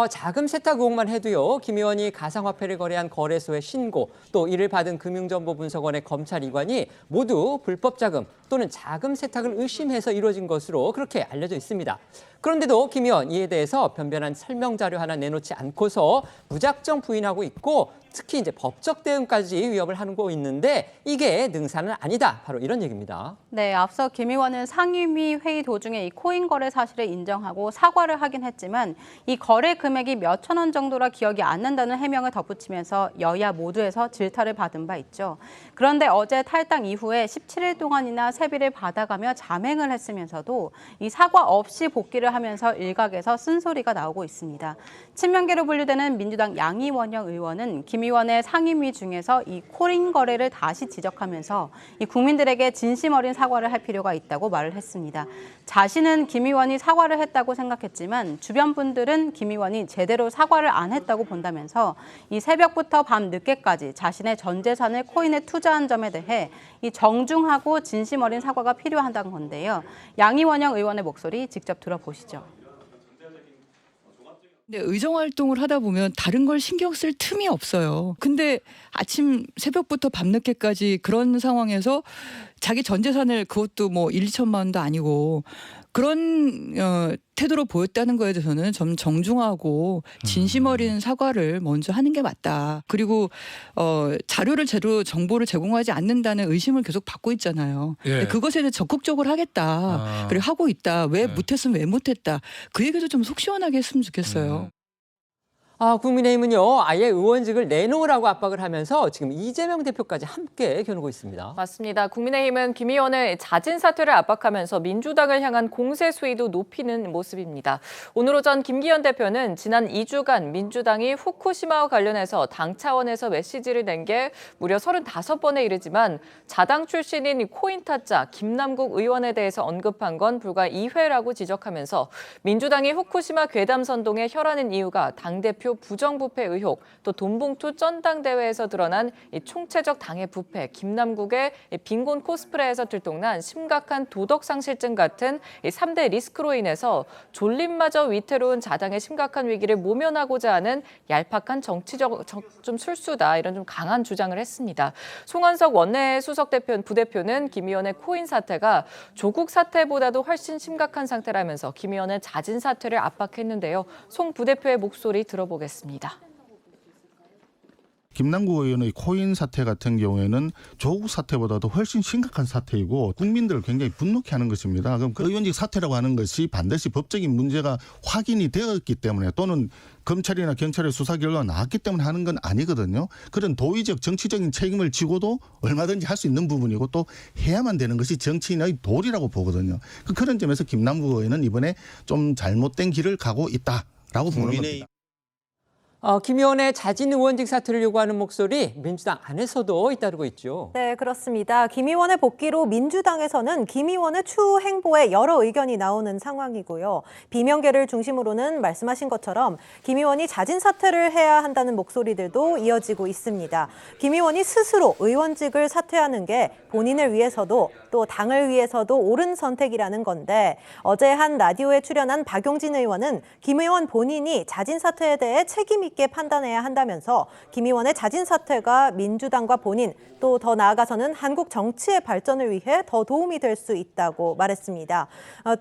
자금 세탁 의혹만 해도요, 김 의원이 가상화폐를 거래한 거래소의 신고, 또 이를 받은 금융정보분석원의 검찰 이관이 모두 불법 자금 또는 자금 세탁을 의심해서 이루어진 것으로 그렇게 알려져 있습니다. 그런데도 김 의원 이에 대해서 변변한 설명 자료 하나 내놓지 않고서 무작정 부인하고 있고 특히 이제 법적 대응까지 위협을 하고 있는데 이게 능사는 아니다. 바로 이런 얘기입니다. 네, 앞서 김 의원은 상임위 회의 도중에 이 코인 거래 사실을 인정하고 사과를 하긴 했지만 이 거래 금액이 몇천 원 정도라 기억이 안 난다는 해명을 덧붙이면서 여야 모두에서 질타를 받은 바 있죠. 그런데 어제 탈당 이후에 17일 동안이나 세비를 받아가며 잠행을 했으면서도 이 사과 없이 복귀를 하면서 일각에서 쓴소리가 나오고 있습니다. 친명계로 분류되는 민주당 양이원영 의원은 김 의원의 상임위 중에서 이 코인 거래를 다시 지적하면서 이 국민들에게 진심 어린 사과를 할 필요가 있다고 말을 했습니다. 자신은 김 의원이 사과를 했다고 생각했지만 주변 분들은 김 의원이 제대로 사과를 안 했다고 본다면서 이 새벽부터 밤 늦게까지 자신의 전 재산을 코인에 투자한 점에 대해 이 정중하고 진심 어린 사과가 필요하다는 건데요. 양이원영 의원의 목소리 직접 들어보시죠. 근데 의정 활동을 하다 보면 다른 걸 신경 쓸 틈이 없어요. 근데 아침 새벽부터 밤늦게까지 그런 상황에서 자기 전 재산을 그것도 뭐 1, 2천만 원도 아니고 그런 태도로 보였다는 거에 대해서는 좀 정중하고 진심 어린 사과를 먼저 하는 게 맞다. 그리고 자료를 제대로 정보를 제공하지 않는다는 의심을 계속 받고 있잖아요. 예. 그것에 대해 적극적으로 하겠다. 그리고 하고 있다. 왜 못했으면 왜 못했다. 그 얘기도 좀 속 시원하게 했으면 좋겠어요. 국민의힘은요, 아예 의원직을 내놓으라고 압박을 하면서 지금 이재명 대표까지 함께 겨누고 있습니다. 맞습니다. 국민의힘은 김 의원을 자진 사퇴를 압박하면서 민주당을 향한 공세 수위도 높이는 모습입니다. 오늘 오전 김기현 대표는 지난 2주간 민주당이 후쿠시마와 관련해서 당 차원에서 메시지를 낸 게 무려 35번에 이르지만 자당 출신인 코인 타짜 김남국 의원에 대해서 언급한 건 불과 2회라고 지적하면서 민주당이 후쿠시마 괴담 선동에 혈안인 이유가 당대표 부정부패 의혹, 또 돈봉투 전당대회에서 드러난 이 총체적 당의 부패, 김남국의 빈곤 코스프레에서 들통난 심각한 도덕상실증 같은 이 3대 리스크로 인해서 졸림마저 위태로운 자당의 심각한 위기를 모면하고자 하는 얄팍한 정치적 좀 술수다, 이런 좀 강한 주장을 했습니다. 송원석 원내 수석 부대표는 김 의원의 코인 사태가 조국 사태보다도 훨씬 심각한 상태라면서 김 의원의 자진 사퇴를 압박했는데요. 송 부대표의 목소리 들어보겠습니다. 김남국 의원의 코인 사태 같은 경우에는 조국 사태보다도 훨씬 심각한 사태이고 국민들을 굉장히 분노케 하는 것입니다. 그럼 그 의원직 사퇴라고 하는 것이 반드시 법적인 문제가 확인이 되었기 때문에 또는 검찰이나 경찰의 수사 결과가 나왔기 때문에 하는 건 아니거든요. 그런 도의적 정치적인 책임을 지고도 얼마든지 할 수 있는 부분이고 또 해야만 되는 것이 정치인의 도리라고 보거든요. 그런 점에서 김남국 의원은 이번에 좀 잘못된 길을 가고 있다라고 보는 겁니다. 김 의원의 자진 의원직 사퇴를 요구하는 목소리 민주당 안에서도 잇따르고 있죠. 네, 그렇습니다. 김 의원의 복귀로 민주당에서는 김 의원의 추후 행보에 여러 의견이 나오는 상황이고요. 비명계를 중심으로는 말씀하신 것처럼 김 의원이 자진 사퇴를 해야 한다는 목소리들도 이어지고 있습니다. 김 의원이 스스로 의원직을 사퇴하는 게 본인을 위해서도 또 당을 위해서도 옳은 선택이라는 건데 어제 한 라디오에 출연한 박용진 의원은 김 의원 본인이 자진 사퇴에 대해 책임 있게 판단해야 한다면서 김 의원의 자진 사퇴가 민주당과 본인 또 더 나아가서는 한국 정치의 발전을 위해 더 도움이 될 수 있다고 말했습니다.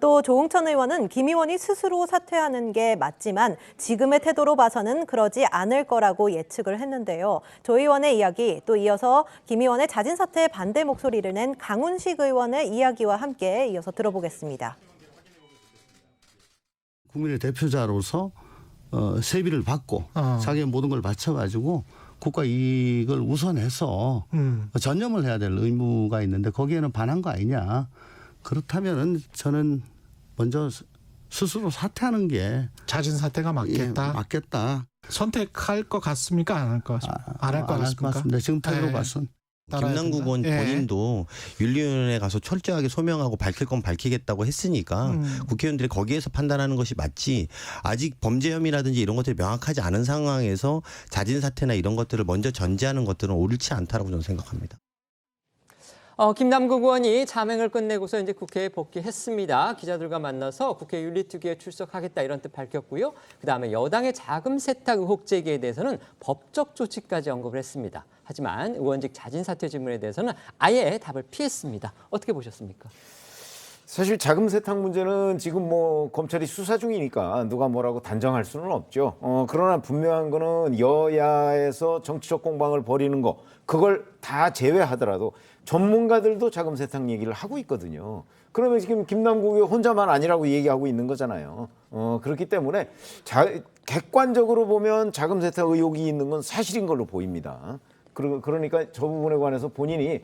또 조응천 의원은 김 의원이 스스로 사퇴하는 게 맞지만 지금의 태도로 봐서는 그러지 않을 거라고 예측을 했는데요. 조 의원의 이야기 또 이어서 김 의원의 자진 사퇴에 반대 목소리를 낸 강훈식 의원의 이야기와 함께 이어서 들어보겠습니다. 국민의 대표자로서 세비를 받고 자기의 모든 걸 바쳐가지고 국가 이익을 우선해서 전념을 해야 될 의무가 있는데 거기에는 반한 거 아니냐. 그렇다면은 저는 먼저 스스로 사퇴하는 게 자진 사퇴가 맞겠다. 예, 맞겠다. 선택할 것 같습니까? 안 할 것 같습니까? 안 할 것 같습니까? 지금 태도로 봐선. 김남국 의원 본인도 윤리위원회에 가서 철저하게 소명하고 밝힐 건 밝히겠다고 했으니까 국회의원들이 거기에서 판단하는 것이 맞지 아직 범죄 혐의라든지 이런 것들이 명확하지 않은 상황에서 자진 사퇴나 이런 것들을 먼저 전제하는 것들은 옳지 않다라고 저는 생각합니다. 김남국 의원이 자맹을 끝내고서 이제 국회에 복귀했습니다. 기자들과 만나서 국회 윤리특위에 출석하겠다 이런 뜻 밝혔고요. 그다음에 여당의 자금 세탁 의혹 제기에 대해서는 법적 조치까지 언급을 했습니다. 하지만 의원직 자진 사퇴 질문에 대해서는 아예 답을 피했습니다. 어떻게 보셨습니까? 사실 자금 세탁 문제는 지금 뭐 검찰이 수사 중이니까 누가 뭐라고 단정할 수는 없죠. 그러나 분명한 거는 여야에서 정치적 공방을 벌이는 거 그걸 다 제외하더라도 전문가들도 자금 세탁 얘기를 하고 있거든요. 그러면 지금 김남국이 혼자만 아니라고 얘기하고 있는 거잖아요. 그렇기 때문에 객관적으로 보면 자금 세탁 의혹이 있는 건 사실인 걸로 보입니다. 그러니까 저 부분에 관해서 본인이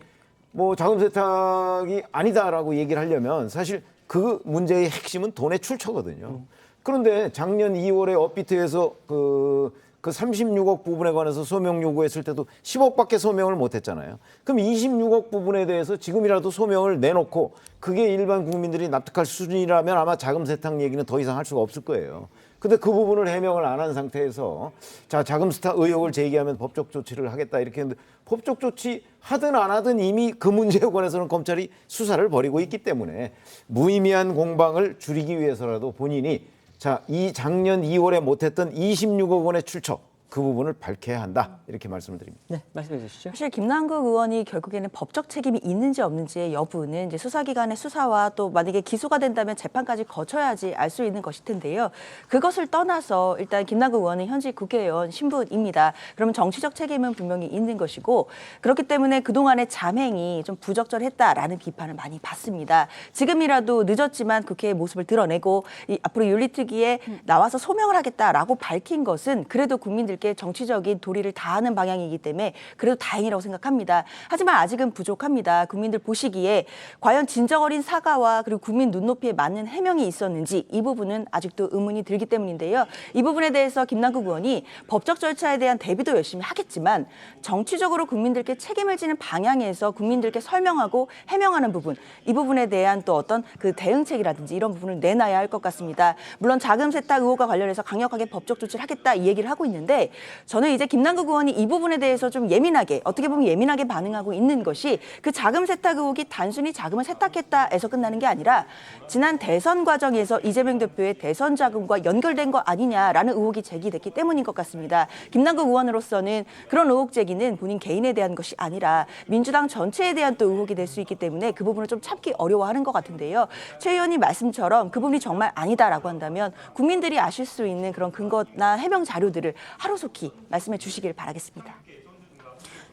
뭐 자금 세탁이 아니다라고 얘기를 하려면 사실 그 문제의 핵심은 돈의 출처거든요. 그런데 작년 2월에 업비트에서 그 36억 부분에 관해서 소명 요구했을 때도 10억밖에 소명을 못했잖아요. 그럼 26억 부분에 대해서 지금이라도 소명을 내놓고 그게 일반 국민들이 납득할 수준이라면 아마 자금 세탁 얘기는 더 이상 할 수가 없을 거예요. 근데 그 부분을 해명을 안 한 상태에서 자 자금 세탁 의혹을 제기하면 법적 조치를 하겠다 이렇게 했는데 법적 조치 하든 안 하든 이미 그 문제에 관해서는 검찰이 수사를 벌이고 있기 때문에 무의미한 공방을 줄이기 위해서라도 본인이 자, 이 작년 2월에 못했던 26억 원의 출처 그 부분을 밝혀야 한다 이렇게 말씀을 드립니다. 네, 말씀해 주시죠. 사실 김남국 의원이 결국에는 법적 책임이 있는지 없는지의 여부는 이제 수사기관의 수사와 또 만약에 기소가 된다면 재판까지 거쳐야지 알 수 있는 것일 텐데요. 그것을 떠나서 일단 김남국 의원은 현직 국회의원 신분입니다. 그러면 정치적 책임은 분명히 있는 것이고 그렇기 때문에 그동안의 잠행이 좀 부적절했다라는 비판을 많이 받습니다. 지금이라도 늦었지만 국회의 모습을 드러내고 앞으로 윤리특위에 나와서 소명을 하겠다라고 밝힌 것은 그래도 국민들 정치적인 도리를 다하는 방향이기 때문에 그래도 다행이라고 생각합니다. 하지만 아직은 부족합니다. 국민들 보시기에 과연 진정 어린 사과와 그리고 국민 눈높이에 맞는 해명이 있었는지 이 부분은 아직도 의문이 들기 때문인데요. 이 부분에 대해서 김남국 의원이 법적 절차에 대한 대비도 열심히 하겠지만 정치적으로 국민들께 책임을 지는 방향에서 국민들께 설명하고 해명하는 부분 이 부분에 대한 또 어떤 그 대응책이라든지 이런 부분을 내놔야 할 것 같습니다. 물론 자금 세탁 의혹과 관련해서 강력하게 법적 조치를 하겠다 이 얘기를 하고 있는데 저는 이제 김남국 의원이 이 부분에 대해서 좀 예민하게 어떻게 보면 예민하게 반응하고 있는 것이 그 자금 세탁 의혹이 단순히 자금을 세탁했다에서 끝나는 게 아니라 지난 대선 과정에서 이재명 대표의 대선 자금과 연결된 거 아니냐라는 의혹이 제기됐기 때문인 것 같습니다. 김남국 의원으로서는 그런 의혹 제기는 본인 개인에 대한 것이 아니라 민주당 전체에 대한 또 의혹이 될 수 있기 때문에 그 부분을 좀 참기 어려워하는 것 같은데요. 최 의원이 말씀처럼 그 부분이 정말 아니다라고 한다면 국민들이 아실 수 있는 그런 근거나 해명 자료들을 하루속히 말씀해 주시길 바라겠습니다.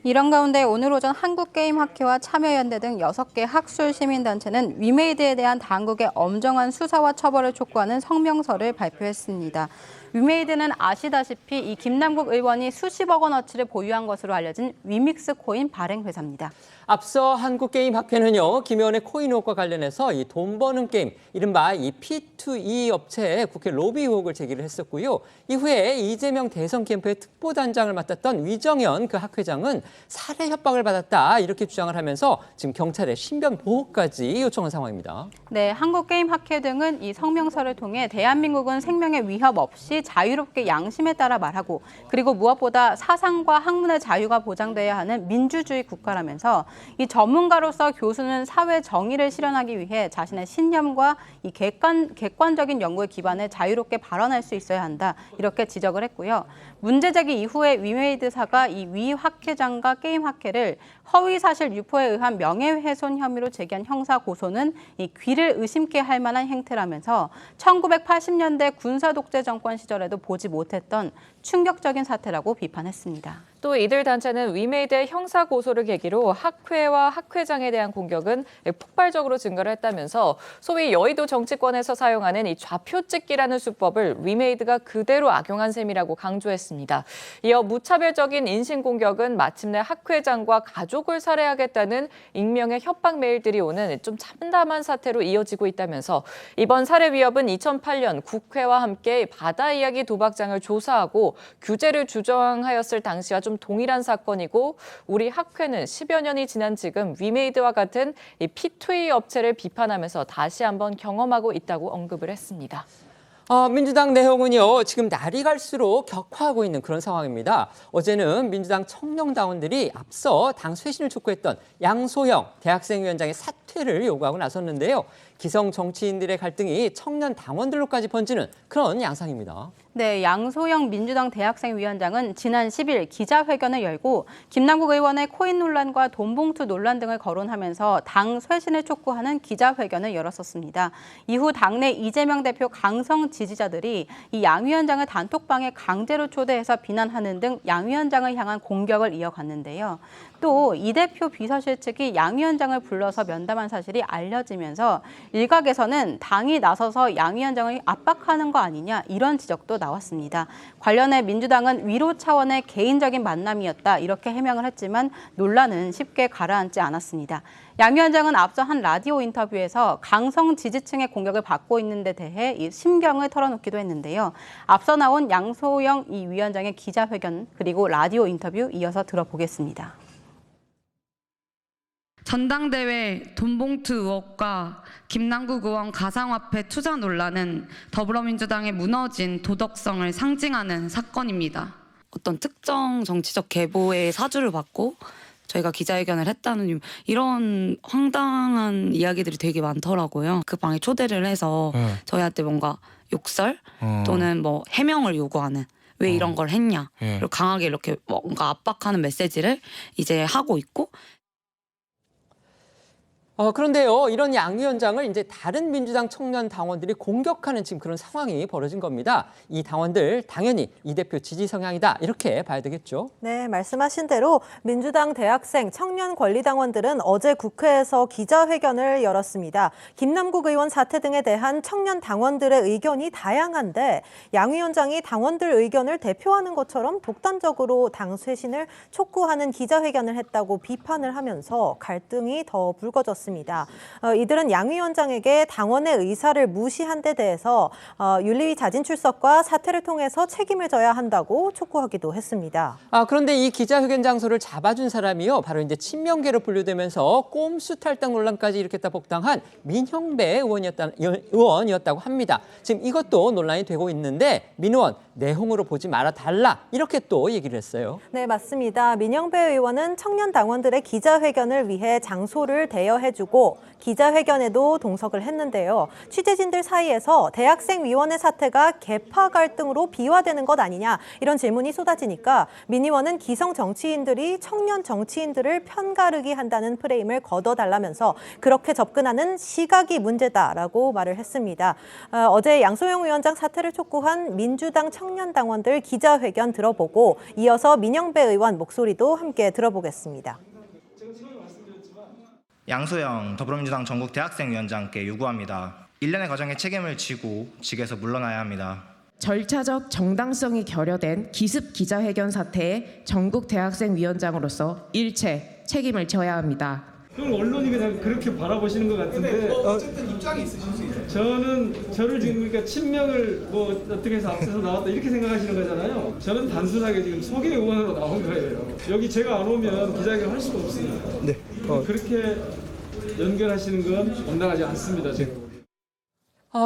이런 가운데 오늘 오전 한국게임학회와 참여연대 등 6개 학술 시민단체는 위메이드에 대한 당국의 엄정한 수사와 처벌을 촉구하는 성명서를 발표했습니다. 위메이드는 아시다시피 이 김남국 의원이 수십억 원어치를 보유한 것으로 알려진 위믹스 코인 발행 회사입니다. 앞서 한국게임학회는요, 김 의원의 코인 의혹과 관련해서 이 돈 버는 게임, 이른바 이 P2E 업체에 국회 로비 의혹을 제기를 했었고요. 이후에 이재명 대선 캠프의 특보단장을 맡았던 위정현 그 학회장은 살해 협박을 받았다 이렇게 주장을 하면서 지금 경찰에 신변 보호까지 요청한 상황입니다. 네, 한국게임학회 등은 이 성명서를 통해 대한민국은 생명의 위협 없이 자유롭게 양심에 따라 말하고 그리고 무엇보다 사상과 학문의 자유가 보장돼야 하는 민주주의 국가라면서 이 전문가로서 교수는 사회 정의를 실현하기 위해 자신의 신념과 이 객관적인 연구에 기반해 자유롭게 발언할 수 있어야 한다 이렇게 지적을 했고요. 문제 제기 이후에 위메이드사가 이 위 학회장과 게임 학회를 허위 사실 유포에 의한 명예훼손 혐의로 제기한 형사 고소는 이 귀를 의심케 할 만한 행태라면서 1980년대 군사 독재 정권 시절에도 보지 못했던 충격적인 사태라고 비판했습니다. 또 이들 단체는 위메이드의 형사 고소를 계기로 학회와 학회장에 대한 공격은 폭발적으로 증가를 했다면서 소위 여의도 정치권에서 사용하는 이 좌표 찍기라는 수법을 위메이드가 그대로 악용한 셈이라고 강조했습니다. 이어 무차별적인 인신공격은 마침내 학회장과 가족을 살해하겠다는 익명의 협박 메일들이 오는 좀 참담한 사태로 이어지고 있다면서 이번 살해 위협은 2008년 국회와 함께 바다 이야기 도박장을 조사하고 규제를 규정하였을 당시와 좀 동일한 사건이고 우리 학회는 10여 년이 지난 지금 위메이드와 같은 이 P2E 업체를 비판하면서 다시 한번 경험하고 있다고 언급을 했습니다. 민주당 내용은요, 지금 날이 갈수록 격화하고 있는 그런 상황입니다. 어제는 민주당 청년당원들이 앞서 당 쇄신을 촉구했던 양소영 대학생위원장의 사퇴를 요구하고 나섰는데요. 기성 정치인들의 갈등이 청년 당원들로까지 번지는 그런 양상입니다. 네, 양소영 민주당 대학생위원장은 지난 10일 기자회견을 열고 김남국 의원의 코인 논란과 돈봉투 논란 등을 거론하면서 당 쇄신을 촉구하는 기자회견을 열었었습니다. 이후 당내 이재명 대표 강성 지지자들이 이 양 위원장을 단톡방에 강제로 초대해서 비난하는 등 양 위원장을 향한 공격을 이어갔는데요. 또 이 대표 비서실 측이 양 위원장을 불러서 면담한 사실이 알려지면서 일각에서는 당이 나서서 양 위원장을 압박하는 거 아니냐 이런 지적도 나왔습니다. 관련해 민주당은 위로 차원의 개인적인 만남이었다 이렇게 해명을 했지만 논란은 쉽게 가라앉지 않았습니다. 양 위원장은 앞서 한 라디오 인터뷰에서 강성 지지층의 공격을 받고 있는 데 대해 이 심경을 털어놓기도 했는데요. 앞서 나온 양소영 이 위원장의 기자회견 그리고 라디오 인터뷰 이어서 들어보겠습니다. 전당대회 돈봉투 의혹과 김남국 의원 가상화폐 투자 논란은 더불어민주당의 무너진 도덕성을 상징하는 사건입니다. 어떤 특정 정치적 계보의 사주를 받고 저희가 기자회견을 했다는 이런 황당한 이야기들이 되게 많더라고요. 그 방에 초대를 해서 저희한테 뭔가 욕설 또는 뭐 해명을 요구하는 왜 이런 걸 했냐 그리고 강하게 이렇게 뭔가 압박하는 메시지를 이제 하고 있고 그런데요, 이런 양 위원장을 이제 다른 민주당 청년 당원들이 공격하는 지금 그런 상황이 벌어진 겁니다. 이 당원들 당연히 이 대표 지지 성향이다 이렇게 봐야 되겠죠. 네, 말씀하신 대로 민주당 대학생 청년 권리당원들은 어제 국회에서 기자회견을 열었습니다. 김남국 의원 사퇴 등에 대한 청년 당원들의 의견이 다양한데 양 위원장이 당원들 의견을 대표하는 것처럼 독단적으로 당 쇄신을 촉구하는 기자회견을 했다고 비판을 하면서 갈등이 더 불거졌습니다. 이들은 양 위원장에게 당원의 의사를 무시한 데 대해서 윤리위 자진 출석과 사퇴를 통해서 책임을 져야 한다고 촉구하기도 했습니다. 그런데 이 기자회견 장소를 잡아준 사람이요, 바로 이제 친명계로 분류되면서 꼼수 탈당 논란까지 일으켰다 복당한 민형배 의원이었다고 합니다. 지금 이것도 논란이 되고 있는데 민 의원 내홍으로 보지 말아달라 이렇게 또 얘기를 했어요. 네, 맞습니다. 민형배 의원은 청년 당원들의 기자회견을 위해 장소를 대여해주고 기자회견에도 동석을 했는데요. 취재진들 사이에서 대학생위원회 사태가 계파 갈등으로 비화되는 것 아니냐 이런 질문이 쏟아지니까 민 의원은 기성 정치인들이 청년 정치인들을 편가르기 한다는 프레임을 걷어달라면서 그렇게 접근하는 시각이 문제다라고 말을 했습니다. 어제 양소영 위원장 사퇴를 촉구한 민주당 청년 당원들 기자회견 들어보고 이어서 민형배 의원 목소리도 함께 들어보겠습니다. 양소영 더불어민주당 전국 대학생위원장께 요구합니다. 일련의 과정에 책임을 지고 직에서 물러나야 합니다. 절차적 정당성이 결여된 기습 기자회견 사태의 전국 대학생위원장으로서 일체 책임을 져야 합니다. 그럼 언론이 그냥 그렇게 바라보시는 것 같은데 어쨌든 입장이 있으실 수 있어요. 저를 지금 그러니까 친명을 뭐 어떻게 해서 앞서서 나왔다 이렇게 생각하시는 거잖아요. 저는 단순하게 지금 소개 의원으로 나온 거예요. 여기 제가 안 오면 기자회견 할 수가 없으니까. 네. 그렇게 연결하시는 건 온당하지 않습니다. 제가.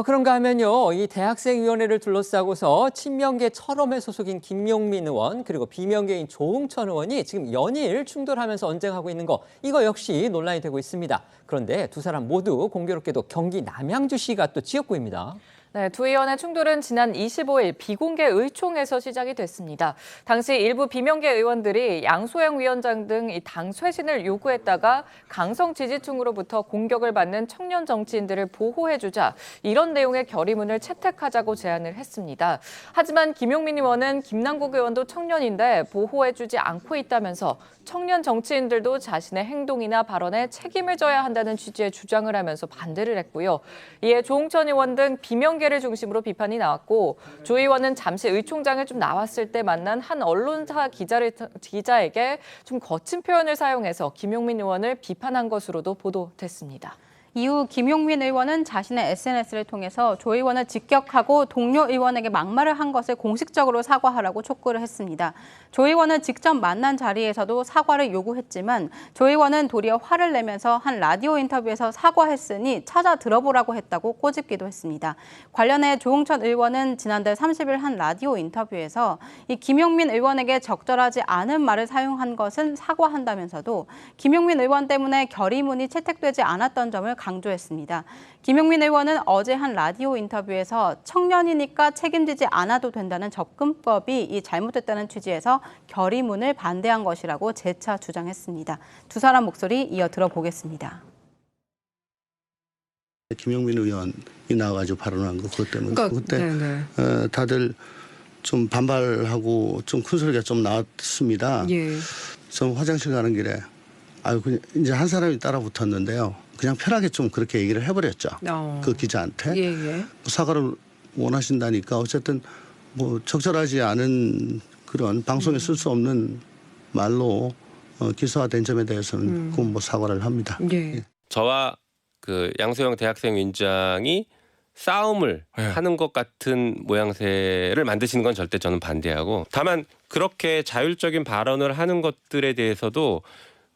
그런가 하면요, 이 대학생위원회를 둘러싸고서 친명계 철험회 소속인 김용민 의원 그리고 비명계인 조응천 의원이 지금 연일 충돌하면서 언쟁하고 있는 거 이거 역시 논란이 되고 있습니다. 그런데 두 사람 모두 공교롭게도 경기 남양주시가 또 지역구입니다. 네, 두 의원의 충돌은 지난 25일 비공개 의총에서 시작이 됐습니다. 당시 일부 비명계 의원들이 양소영 위원장 등 이 당 쇄신을 요구했다가 강성 지지층으로부터 공격을 받는 청년 정치인들을 보호해주자 이런 내용의 결의문을 채택하자고 제안을 했습니다. 하지만 김용민 의원은 김남국 의원도 청년인데 보호해주지 않고 있다면서 청년 정치인들도 자신의 행동이나 발언에 책임을 져야 한다는 취지의 주장을 하면서 반대를 했고요. 이에 조응천 의원 등 비명계를 중심으로 비판이 나왔고 조 의원은 잠시 의총장에 좀 나왔을 때 만난 한 언론사 기자에게 좀 거친 표현을 사용해서 김용민 의원을 비판한 것으로도 보도됐습니다. 이후 김용민 의원은 자신의 SNS를 통해서 조 의원을 직격하고 동료 의원에게 막말을 한 것을 공식적으로 사과하라고 촉구를 했습니다. 조 의원은 직접 만난 자리에서도 사과를 요구했지만 조 의원은 도리어 화를 내면서 한 라디오 인터뷰에서 사과했으니 찾아 들어보라고 했다고 꼬집기도 했습니다. 관련해 조응천 의원은 지난달 30일 한 라디오 인터뷰에서 이 김용민 의원에게 적절하지 않은 말을 사용한 것은 사과한다면서도 김용민 의원 때문에 결의문이 채택되지 않았던 점을 강조했습니다. 김용민 의원은 어제 한 라디오 인터뷰에서 청년이니까 책임지지 않아도 된다는 접근법이 이 잘못됐다는 취지에서 결의문을 반대한 것이라고 재차 주장했습니다. 두 사람 목소리 이어 들어보겠습니다. 김용민 의원이 나와가지고 발언한 거 그것 때문에 그때 네네. 다들 좀 반발하고 좀 큰 소리가 좀 나왔습니다. 예. 좀 화장실 가는 길에 그냥 이제 한 사람이 따라 붙었는데요. 그냥 편하게 좀 그렇게 얘기를 해버렸죠. 그 기자한테 예. 사과를 원하신다니까 어쨌든 뭐 적절하지 않은 그런 방송에 쓸 수 없는 말로 기소화된 점에 대해서는 그건 뭐 사과를 합니다. 예. 저와 그 양소영 대학생 위원장이 싸움을 하는 것 같은 모양새를 만드시는 건 절대 저는 반대하고 다만 그렇게 자율적인 발언을 하는 것들에 대해서도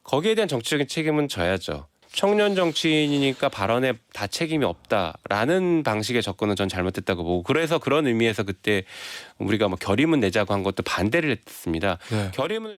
거기에 대한 정치적인 책임은 져야죠. 청년 정치인이니까 발언에 다 책임이 없다라는 방식의 접근은 전 잘못됐다고 보고 그래서 그런 의미에서 그때 우리가 뭐 결의문 내자고 한 것도 반대를 했습니다. 네. 결의문을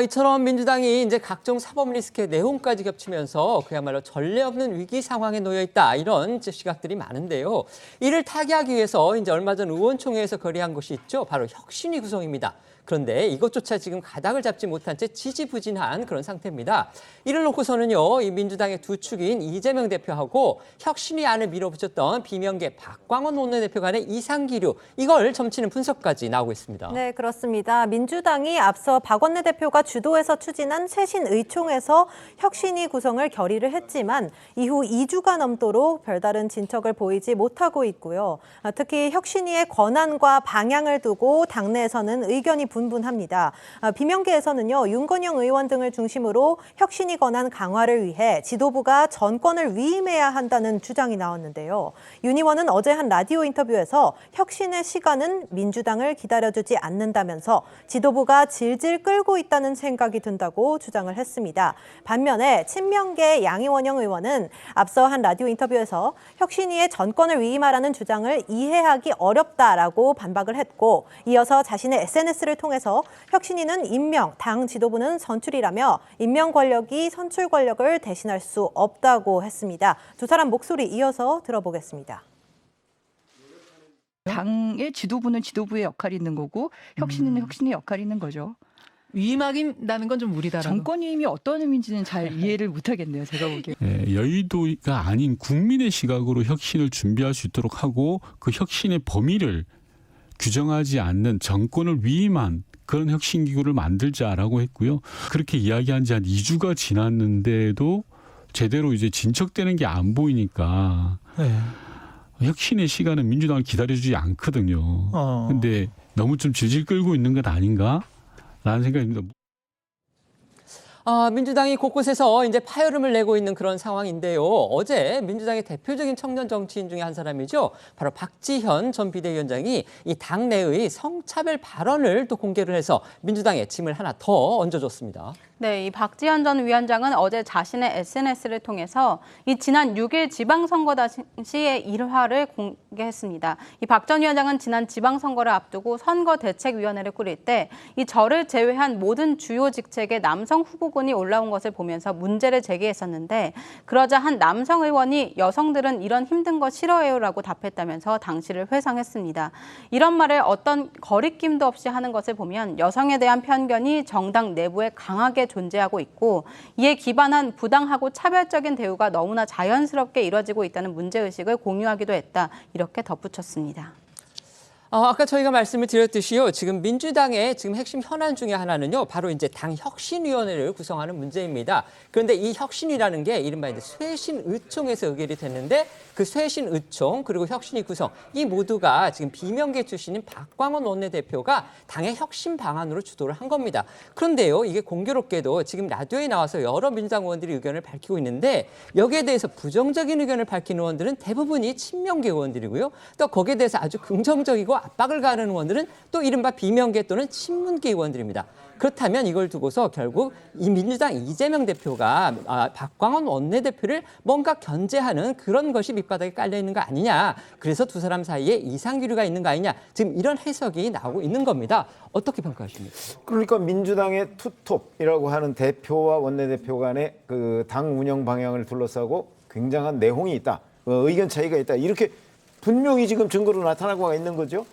이처럼 민주당이 이제 각종 사법 리스크의 내용까지 겹치면서 그야말로 전례 없는 위기 상황에 놓여 있다 이런 시각들이 많은데요. 이를 타개하기 위해서 이제 얼마 전 의원총회에서 거래한 것이 있죠. 바로 혁신위 구성입니다. 그런데 이것조차 지금 가닥을 잡지 못한 채 지지부진한 그런 상태입니다. 이를 놓고서는요, 이 민주당의 두 축인 이재명 대표하고 혁신위 안을 밀어붙였던 비명계 박광원 원내대표 간의 이상기류, 이걸 점치는 분석까지 나오고 있습니다. 네, 그렇습니다. 민주당이 앞서 박 원내대표가 주도해서 추진한 쇄신 의총에서 혁신위 구성을 결의를 했지만 이후 2주가 넘도록 별다른 진척을 보이지 못하고 있고요. 특히 혁신위의 권한과 방향을 두고 당내에서는 의견이 분분합니다. 비명계에서는요, 윤건영 의원 등을 중심으로 혁신위 권한 강화를 위해 지도부가 전권을 위임해야 한다는 주장이 나왔는데요. 윤 의원은 어제 한 라디오 인터뷰에서 혁신의 시간은 민주당을 기다려주지 않는다면서 지도부가 질질 끌고 있다는 생각이 든다고 주장을 했습니다. 반면에 친명계 양이원영 의원은 앞서 한 라디오 인터뷰에서 혁신위의 전권을 위임하라는 주장을 이해하기 어렵다라고 반박을 했고 이어서 자신의 SNS를 통해서 혁신위는 임명, 당 지도부는 선출이라며 임명 권력이 선출 권력을 대신할 수 없다고 했습니다. 두 사람 목소리 이어서 들어보겠습니다. 당의 지도부는 지도부의 역할이 있는 거고 혁신위는 혁신의 역할이 있는 거죠. 위임하긴다는 건 좀 무리다라고. 정권 위임이 어떤 의미인지는 잘 이해를 못하겠네요. 제가 보기에. 여의도가 아닌 국민의 시각으로 혁신을 준비할 수 있도록 하고 그 혁신의 범위를 규정하지 않는 정권을 위임한 그런 혁신기구를 만들자라고 했고요. 그렇게 이야기한 지 한 2주가 지났는데도 제대로 이제 진척되는 게 안 보이니까 혁신의 시간은 민주당을 기다려주지 않거든요. 근데 너무 좀 질질 끌고 있는 것 아닌가라는 생각입니다. 민주당이 곳곳에서 이제 파열음을 내고 있는 그런 상황인데요. 어제 민주당의 대표적인 청년 정치인 중에 한 사람이죠. 바로 박지현 전 비대위원장이 이 당내의 성차별 발언을 또 공개를 해서 민주당에 짐을 하나 더 얹어줬습니다. 네, 이 박지현 전 위원장은 어제 자신의 SNS를 통해서 이 지난 6일 지방선거 당시의 일화를 공개했습니다. 이 박 전 위원장은 지난 지방선거를 앞두고 선거대책위원회를 꾸릴 때 이 저를 제외한 모든 주요 직책에 남성 후보군이 올라온 것을 보면서 문제를 제기했었는데 그러자 한 남성 의원이 여성들은 이런 힘든 거 싫어해요라고 답했다면서 당시를 회상했습니다. 이런 말을 어떤 거리낌도 없이 하는 것을 보면 여성에 대한 편견이 정당 내부에 강하게 존재하고 있고 이에 기반한 부당하고 차별적인 대우가 너무나 자연스럽게 이뤄지고 있다는 문제의식을 공유하기도 했다. 이렇게 덧붙였습니다. 아까 저희가 말씀을 드렸듯이요. 지금 민주당의 지금 핵심 현안 중에 하나는요. 바로 이제 당 혁신위원회를 구성하는 문제입니다. 그런데 이 혁신이라는 게 이른바 이제 쇄신의총에서 의결이 됐는데 그 쇄신의총 그리고 혁신위 구성 이 모두가 지금 비명계 출신인 박광원 원내대표가 당의 혁신 방안으로 주도를 한 겁니다. 그런데요. 이게 공교롭게도 지금 라디오에 나와서 여러 민주당 의원들이 의견을 밝히고 있는데 여기에 대해서 부정적인 의견을 밝힌 의원들은 대부분이 친명계 의원들이고요. 또 거기에 대해서 아주 긍정적이고 압박을 가하는 의원들은 또 이른바 비명계 또는 친문계 의원들입니다. 그렇다면 이걸 두고서 결국 이 민주당 이재명 대표가 박광원 원내대표를 뭔가 견제하는 그런 것이 밑바닥에 깔려 있는 거 아니냐. 그래서 두 사람 사이에 이상기류가 있는 거 아니냐. 지금 이런 해석이 나오고 있는 겁니다. 어떻게 평가하십니까? 그러니까 민주당의 투톱이라고 하는 대표와 원내대표 간의 그 당 운영 방향을 둘러싸고 굉장한 내홍이 있다. 의견 차이가 있다. 이렇게 분명히 지금 증거로 나타나고 있는 거죠.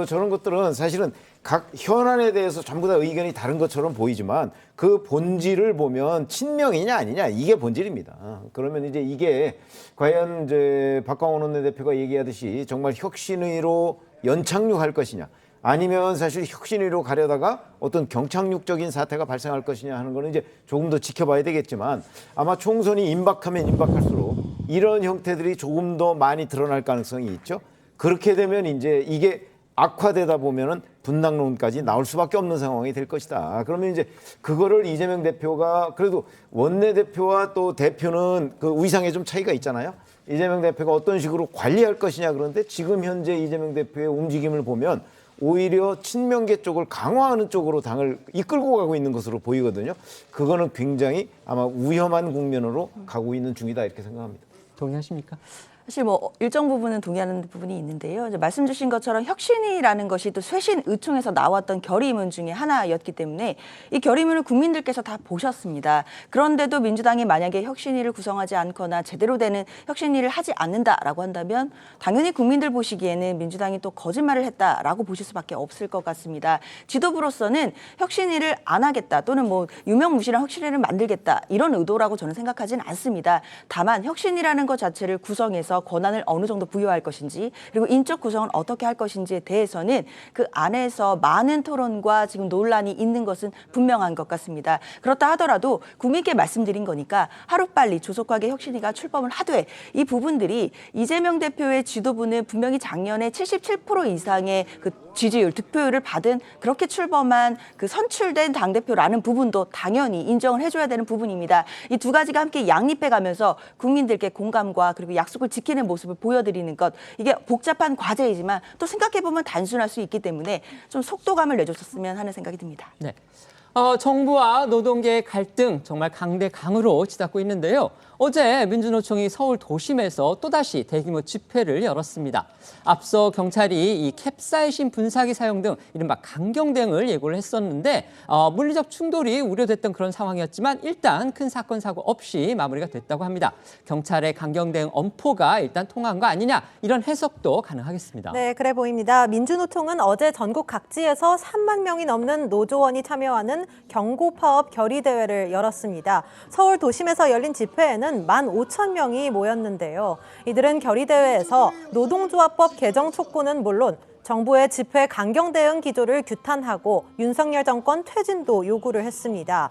저런 것들은 사실은 각 현안에 대해서 전부 다 의견이 다른 것처럼 보이지만 그 본질을 보면 친명이냐 아니냐 이게 본질입니다. 그러면 이제 이게 과연 이제 박광원 원내대표가 얘기하듯이 정말 혁신위로 연착륙할 것이냐 아니면 사실 혁신위로 가려다가 어떤 경착륙적인 사태가 발생할 것이냐 하는 거는 이제 조금 더 지켜봐야 되겠지만 아마 총선이 임박하면 임박할수록 이런 형태들이 조금 더 많이 드러날 가능성이 있죠. 그렇게 되면 이제 이게 악화되다 보면은 분당론까지 나올 수밖에 없는 상황이 될 것이다. 그러면 이제 그거를 이재명 대표가 그래도 원내대표와 또 대표는 그 위상에 좀 차이가 있잖아요. 이재명 대표가 어떤 식으로 관리할 것이냐 그런데 지금 현재 이재명 대표의 움직임을 보면 오히려 친명계 쪽을 강화하는 쪽으로 당을 이끌고 가고 있는 것으로 보이거든요. 그거는 굉장히 아마 위험한 국면으로 가고 있는 중이다 이렇게 생각합니다. 동의하십니까? 사실 뭐 일정 부분은 동의하는 부분이 있는데요. 이제 말씀 주신 것처럼 혁신이라는 것이 또 쇄신의총에서 나왔던 결의문 중에 하나였기 때문에 이 결의문을 국민들께서 다 보셨습니다. 그런데도 민주당이 만약에 혁신위를 구성하지 않거나 제대로 되는 혁신위를 하지 않는다라고 한다면 당연히 국민들 보시기에는 민주당이 또 거짓말을 했다라고 보실 수밖에 없을 것 같습니다. 지도부로서는 혁신위를 안 하겠다 또는 뭐 유명무실한 혁신위를 만들겠다 이런 의도라고 저는 생각하지는 않습니다. 다만 혁신이라는 것 자체를 구성해서 권한을 어느 정도 부여할 것인지 그리고 인적 구성은 어떻게 할 것인지에 대해서는 그 안에서 많은 토론과 지금 논란이 있는 것은 분명한 것 같습니다. 그렇다 하더라도 국민께 말씀드린 거니까 하루빨리 조속하게 혁신위가 출범을 하되 이 부분들이 이재명 대표의 지도부는 분명히 작년에 77% 이상의 그 지지율, 득표율을 받은 그렇게 출범한 그 선출된 당대표라는 부분도 당연히 인정을 해줘야 되는 부분입니다. 이 두 가지가 함께 양립해가면서 국민들께 공감과 그리고 약속을 지키는 모습을 보여드리는 것 이게 복잡한 과제이지만 또 생각해보면 단순할 수 있기 때문에 좀 속도감을 내줬으면 하는 생각이 듭니다. 네. 정부와 노동계의 갈등 정말 강대강으로 치닫고 있는데요. 어제 민주노총이 서울 도심에서 또다시 대규모 집회를 열었습니다. 앞서 경찰이 이 캡사이신 분사기 사용 등 이른바 강경대응을 예고를 했었는데 물리적 충돌이 우려됐던 그런 상황이었지만 일단 큰 사건 사고 없이 마무리가 됐다고 합니다. 경찰의 강경대응 엄포가 일단 통한 거 아니냐 이런 해석도 가능하겠습니다. 네, 그래 보입니다. 민주노총은 어제 전국 각지에서 3만 명이 넘는 노조원이 참여하는 경고파업 결의대회를 열었습니다. 서울 도심에서 열린 집회에는 15,000명이 모였는데요. 이들은 결의대회에서 노동조합법 개정 촉구는 물론 정부의 집회 강경 대응 기조를 규탄하고 윤석열 정권 퇴진도 요구를 했습니다.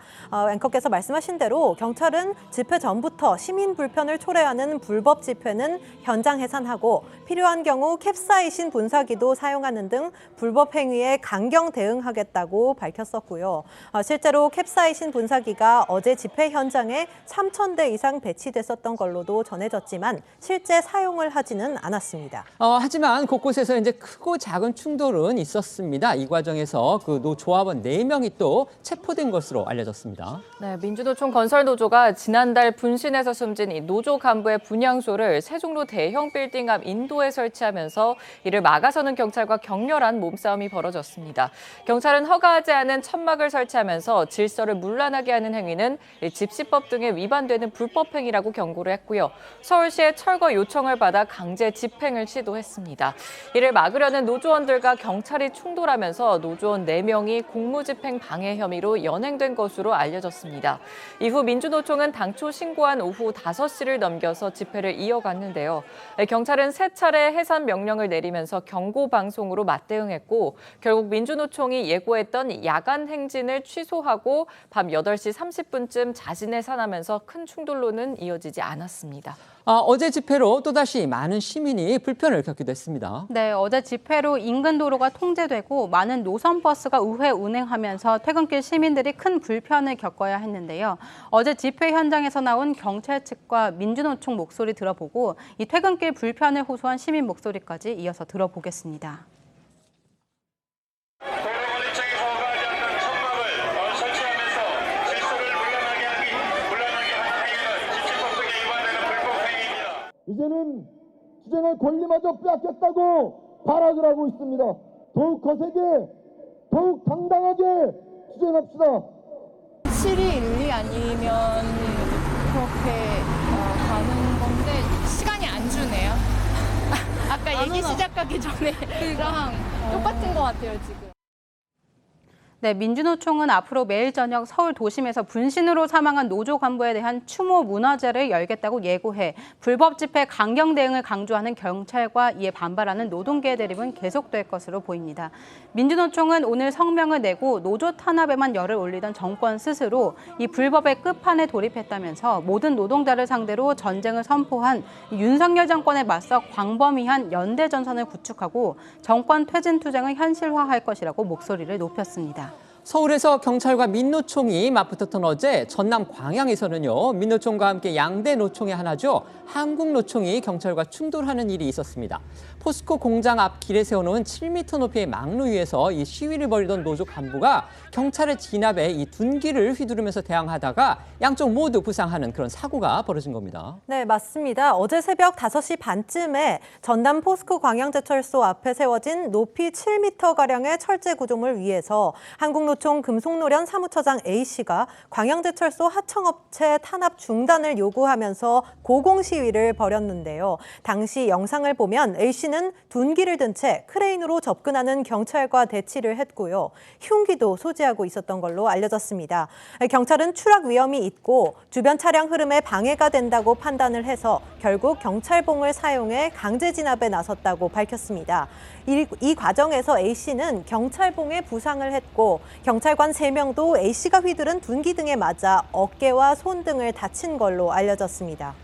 앵커께서 말씀하신 대로 경찰은 집회 전부터 시민 불편을 초래하는 불법 집회는 현장 해산하고 필요한 경우 캡사이신 분사기도 사용하는 등 불법 행위에 강경 대응하겠다고 밝혔었고요. 실제로 캡사이신 분사기가 어제 집회 현장에 3,000대 이상 배치됐었던 걸로도 전해졌지만 실제 사용을 하지는 않았습니다. 하지만 곳곳에서 이제 크고 작은 충돌은 있었습니다. 이 과정에서 그 조합원 4명이 또 체포된 것으로 알려졌습니다. 네, 민주노총 건설노조가 지난달 분신에서 숨진 이 노조 간부의 분향소를 세종로 대형 빌딩 앞 인도에 설치하면서 이를 막아서는 경찰과 격렬한 몸싸움이 벌어졌습니다. 경찰은 허가하지 않은 천막을 설치하면서 질서를 문란하게 하는 행위는 집시법 등에 위반되는 불법 행위라고 경고를 했고요. 서울시의 철거 요청을 받아 강제 집행을 시도했습니다. 이를 막으려는 노조원들과 경찰이 충돌하면서 노조원 4명이 공무집행 방해 혐의로 연행된 것으로 알려졌습니다. 이후 민주노총은 당초 신고한 오후 5시를 넘겨서 집회를 이어갔는데요. 경찰은 3차례 해산 명령을 내리면서 경고 방송으로 맞대응했고 결국 민주노총이 예고했던 야간 행진을 취소하고 밤 8시 30분쯤 자진해산하면서 큰 충돌로는 이어지지 않았습니다. 어제 집회로 또다시 많은 시민이 불편을 겪기도 했습니다. 네, 어제 집회로 인근 도로가 통제되고 많은 노선버스가 우회 운행하면서 퇴근길 시민들이 큰 불편을 겪어야 했는데요. 어제 집회 현장에서 나온 경찰 측과 민주노총 목소리 들어보고 이 퇴근길 불편을 호소한 시민 목소리까지 이어서 들어보겠습니다. 이제는 주장할 권리마저 빼앗겼다고 발악을 하고 있습니다. 더욱 거세게, 더욱 당당하게 주장합시다. 실이 일리 아니면 그렇게 가는 건데 시간이 안 주네요. 아까 얘기 시작하기 전에 그랑 똑같은 것 같아요, 지금. 네, 민주노총은 앞으로 매일 저녁 서울 도심에서 분신으로 사망한 노조 간부에 대한 추모 문화제를 열겠다고 예고해 불법 집회 강경 대응을 강조하는 경찰과 이에 반발하는 노동계의 대립은 계속될 것으로 보입니다. 민주노총은 오늘 성명을 내고 노조 탄압에만 열을 올리던 정권 스스로 이 불법의 끝판에 돌입했다면서 모든 노동자를 상대로 전쟁을 선포한 윤석열 정권에 맞서 광범위한 연대 전선을 구축하고 정권 퇴진 투쟁을 현실화할 것이라고 목소리를 높였습니다. 서울에서 경찰과 민노총이 맞붙었던 어제 전남 광양에서는요. 민노총과 함께 양대 노총의 하나죠. 한국노총이 경찰과 충돌하는 일이 있었습니다. 포스코 공장 앞 길에 세워놓은 7m 높이의 망루 위에서 이 시위를 벌이던 노조 간부가 경찰의 진압에 이 둔기를 휘두르면서 대항하다가 양쪽 모두 부상하는 그런 사고가 벌어진 겁니다. 네, 맞습니다. 어제 새벽 5시 반쯤에 전남 포스코 광양제철소 앞에 세워진 높이 7m가량의 철제 구조물 위에서 한국노총 금속노련 사무처장 A씨가 광양제철소 하청업체 탄압 중단을 요구하면서 고공 시위를 벌였는데요. 당시 영상을 보면 A씨는 둔기를 든 채 크레인으로 접근하는 경찰과 대치를 했고요. 흉기도 소지하고 있었던 걸로 알려졌습니다. 경찰은 추락 위험이 있고 주변 차량 흐름에 방해가 된다고 판단을 해서 결국 경찰봉을 사용해 강제 진압에 나섰다고 밝혔습니다. 이 과정에서 A씨는 경찰봉에 부상을 했고 경찰관 3명도 A씨가 휘두른 둔기 등에 맞아 어깨와 손 등을 다친 걸로 알려졌습니다.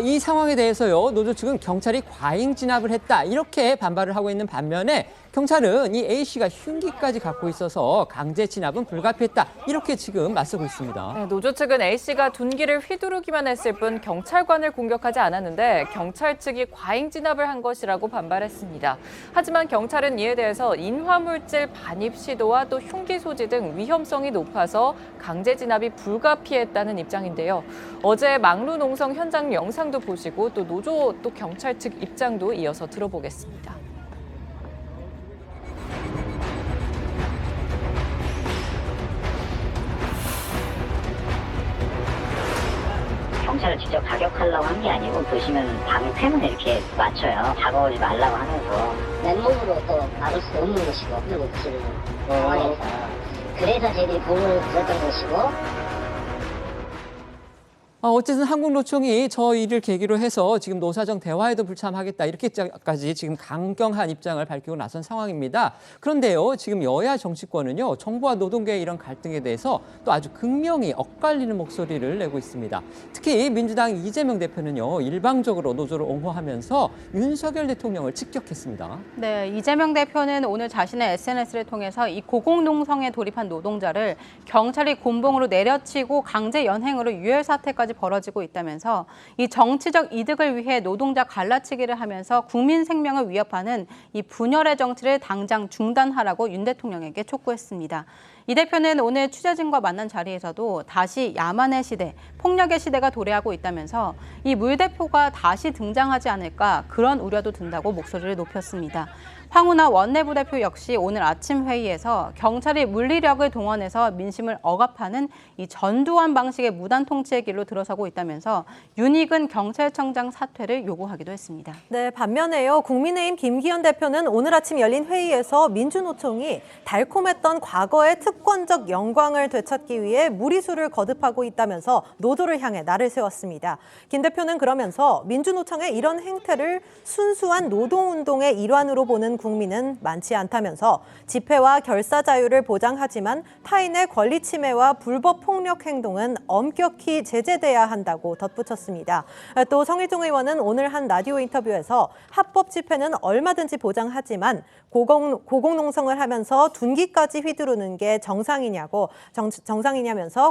이 상황에 대해서요. 노조 측은 경찰이 과잉 진압을 했다 이렇게 반발을 하고 있는 반면에 경찰은 이 A씨가 흉기까지 갖고 있어서 강제 진압은 불가피했다 이렇게 지금 맞서고 있습니다. 네, 노조 측은 A씨가 둔기를 휘두르기만 했을 뿐 경찰관을 공격하지 않았는데 경찰 측이 과잉 진압을 한 것이라고 반발했습니다. 하지만 경찰은 이에 대해서 인화물질 반입 시도와 또 흉기 소지 등 위험성이 높아서 강제 진압이 불가피했다는 입장인데요. 어제 망루 농성 현장 영상도 보시고 또 노조 또 경찰 측 입장도 이어서 들어보겠습니다. 경찰을 직접 가격하려고 한 게 아니고 보시면 방패문에 이렇게 맞춰요. 다가오지 말라고 하면서 맨몸으로 또 막을 수 없는 것이고 그리고 지금 상황에서 그래서 저희들이 공을 들었던 것이고 어쨌든 한국노총이 저 일을 계기로 해서 지금 노사정 대화에도 불참하겠다 이렇게까지 지금 강경한 입장을 밝히고 나선 상황입니다. 그런데요, 지금 여야 정치권은요, 정부와 노동계의 이런 갈등에 대해서 또 아주 극명히 엇갈리는 목소리를 내고 있습니다. 특히 민주당 이재명 대표는요, 일방적으로 노조를 옹호하면서 윤석열 대통령을 직격했습니다. 네, 이재명 대표는 오늘 자신의 SNS를 통해서 이 고공농성에 돌입한 노동자를 경찰이 곤봉으로 내려치고 강제 연행으로 유혈 사태까지 벌어지고 있다면서 이 정치적 이득을 위해 노동자 갈라치기를 하면서 국민 생명을 위협하는 이 분열의 정치를 당장 중단하라고 윤 대통령에게 촉구했습니다. 이 대표는 오늘 취재진과 만난 자리에서도 다시 야만의 시대, 폭력의 시대가 도래하고 있다면서 이 물 대표가 다시 등장하지 않을까 그런 우려도 든다고 목소리를 높였습니다. 황운하 원내부 대표 역시 오늘 아침 회의에서 경찰이 물리력을 동원해서 민심을 억압하는 이 전두환 방식의 무단 통치의 길로 들어서고 있다면서 윤익은 경찰청장 사퇴를 요구하기도 했습니다. 네, 반면에요. 국민의힘 김기현 대표는 오늘 아침 열린 회의에서 민주노총이 달콤했던 과거의 특권적 영광을 되찾기 위해 무리수를 거듭하고 있다면서 노조를 향해 날을 세웠습니다. 김 대표는 그러면서 민주노총의 이런 행태를 순수한 노동운동의 일환으로 보는 국민은 많지 않다면서 집회와 결사 자유를 보장하지만 타인의 권리 침해와 불법 폭력 행동은 엄격히 제재돼야 한다고 덧붙였습니다. 또 성일종 의원은 오늘 한 라디오 인터뷰에서 합법 집회는 얼마든지 보장하지만 고공농성을 하면서 둔기까지 휘두르는 게 정상이냐면서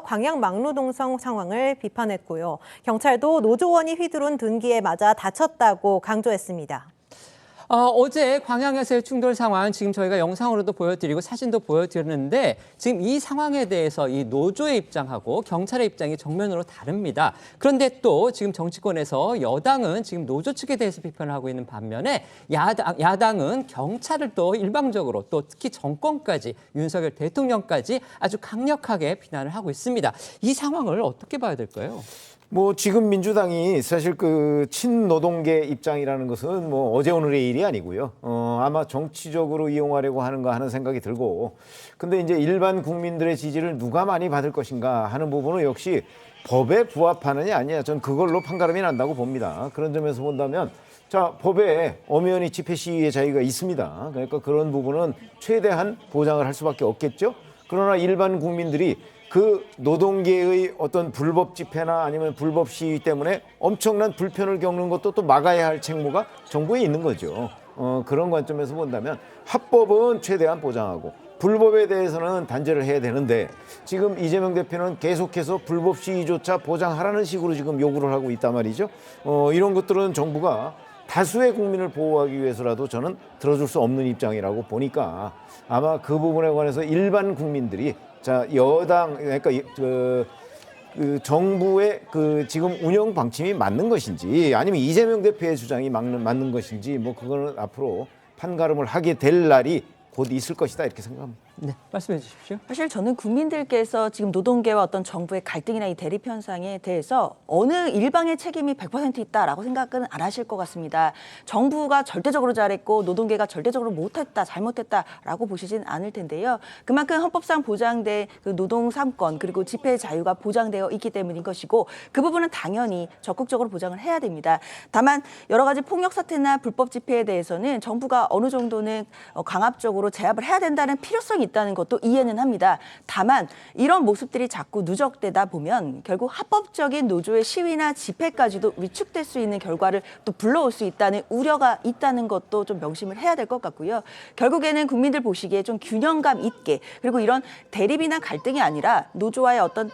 광양 막노동성 상황을 비판했고요. 경찰도 노조원이 휘두른 둔기에 맞아 다쳤다고 강조했습니다. 어제 광양에서의 충돌 상황 지금 저희가 영상으로도 보여드리고 사진도 보여드렸는데 지금 이 상황에 대해서 이 노조의 입장하고 경찰의 입장이 정면으로 다릅니다. 그런데 또 지금 정치권에서 여당은 지금 노조 측에 대해서 비판을 하고 있는 반면에 야당은 경찰을 또 일방적으로 또 특히 정권까지 윤석열 대통령까지 아주 강력하게 비난을 하고 있습니다. 이 상황을 어떻게 봐야 될까요? 뭐 지금 민주당이 사실 그 친노동계 입장이라는 것은 뭐 어제 오늘의 일이 아니고요. 아마 정치적으로 이용하려고 하는가 하는 생각이 들고, 근데 이제 일반 국민들의 지지를 누가 많이 받을 것인가 하는 부분은 역시 법에 부합하느냐 아니냐, 전 그걸로 판가름이 난다고 봅니다. 그런 점에서 본다면 자, 법에 엄연히 집회 시위의 자유가 있습니다. 그러니까 그런 부분은 최대한 보장을 할 수밖에 없겠죠. 그러나 일반 국민들이 그 노동계의 어떤 불법 집회나 아니면 불법 시위 때문에 엄청난 불편을 겪는 것도 또 막아야 할 책무가 정부에 있는 거죠. 그런 관점에서 본다면 합법은 최대한 보장하고 불법에 대해서는 단죄를 해야 되는데, 지금 이재명 대표는 계속해서 불법 시위조차 보장하라는 식으로 지금 요구를 하고 있단 말이죠. 이런 것들은 정부가 다수의 국민을 보호하기 위해서라도 저는 들어줄 수 없는 입장이라고 보니까 아마 그 부분에 관해서 일반 국민들이 자, 여당, 그러니까 그 정부의 그 지금 운영 방침이 맞는 것인지 아니면 이재명 대표의 주장이 맞는 것인지 뭐 그거는 앞으로 판가름을 하게 될 날이 곧 있을 것이다 이렇게 생각합니다. 네, 말씀해 주십시오. 사실 저는 국민들께서 지금 노동계와 어떤 정부의 갈등이나 이 대립 현상에 대해서 어느 일방의 책임이 100% 있다라고 생각은 안 하실 것 같습니다. 정부가 절대적으로 잘했고 노동계가 절대적으로 못했다, 잘못했다라고 보시진 않을 텐데요. 그만큼 헌법상 보장된 그 노동 3권 그리고 집회 자유가 보장되어 있기 때문인 것이고, 그 부분은 당연히 적극적으로 보장을 해야 됩니다. 다만 여러 가지 폭력 사태나 불법 집회에 대해서는 정부가 어느 정도는 강압적으로 제압을 해야 된다는 필요성이 있다는 것도 이해는 합니다. 다만 이런 모습들이 자꾸 누적되다 보면 결국 합법적인 노조의 시위나 집회까지도 위축될 수 있는 결과를 또 불러올 수 있다는 우려가 있다는 것도 좀 명심을 해야 될 것 같고요. 결국에는 국민들 보시기에 좀 균형감 있게, 그리고 이런 대립이나 갈등이 아니라 노조와의 어떤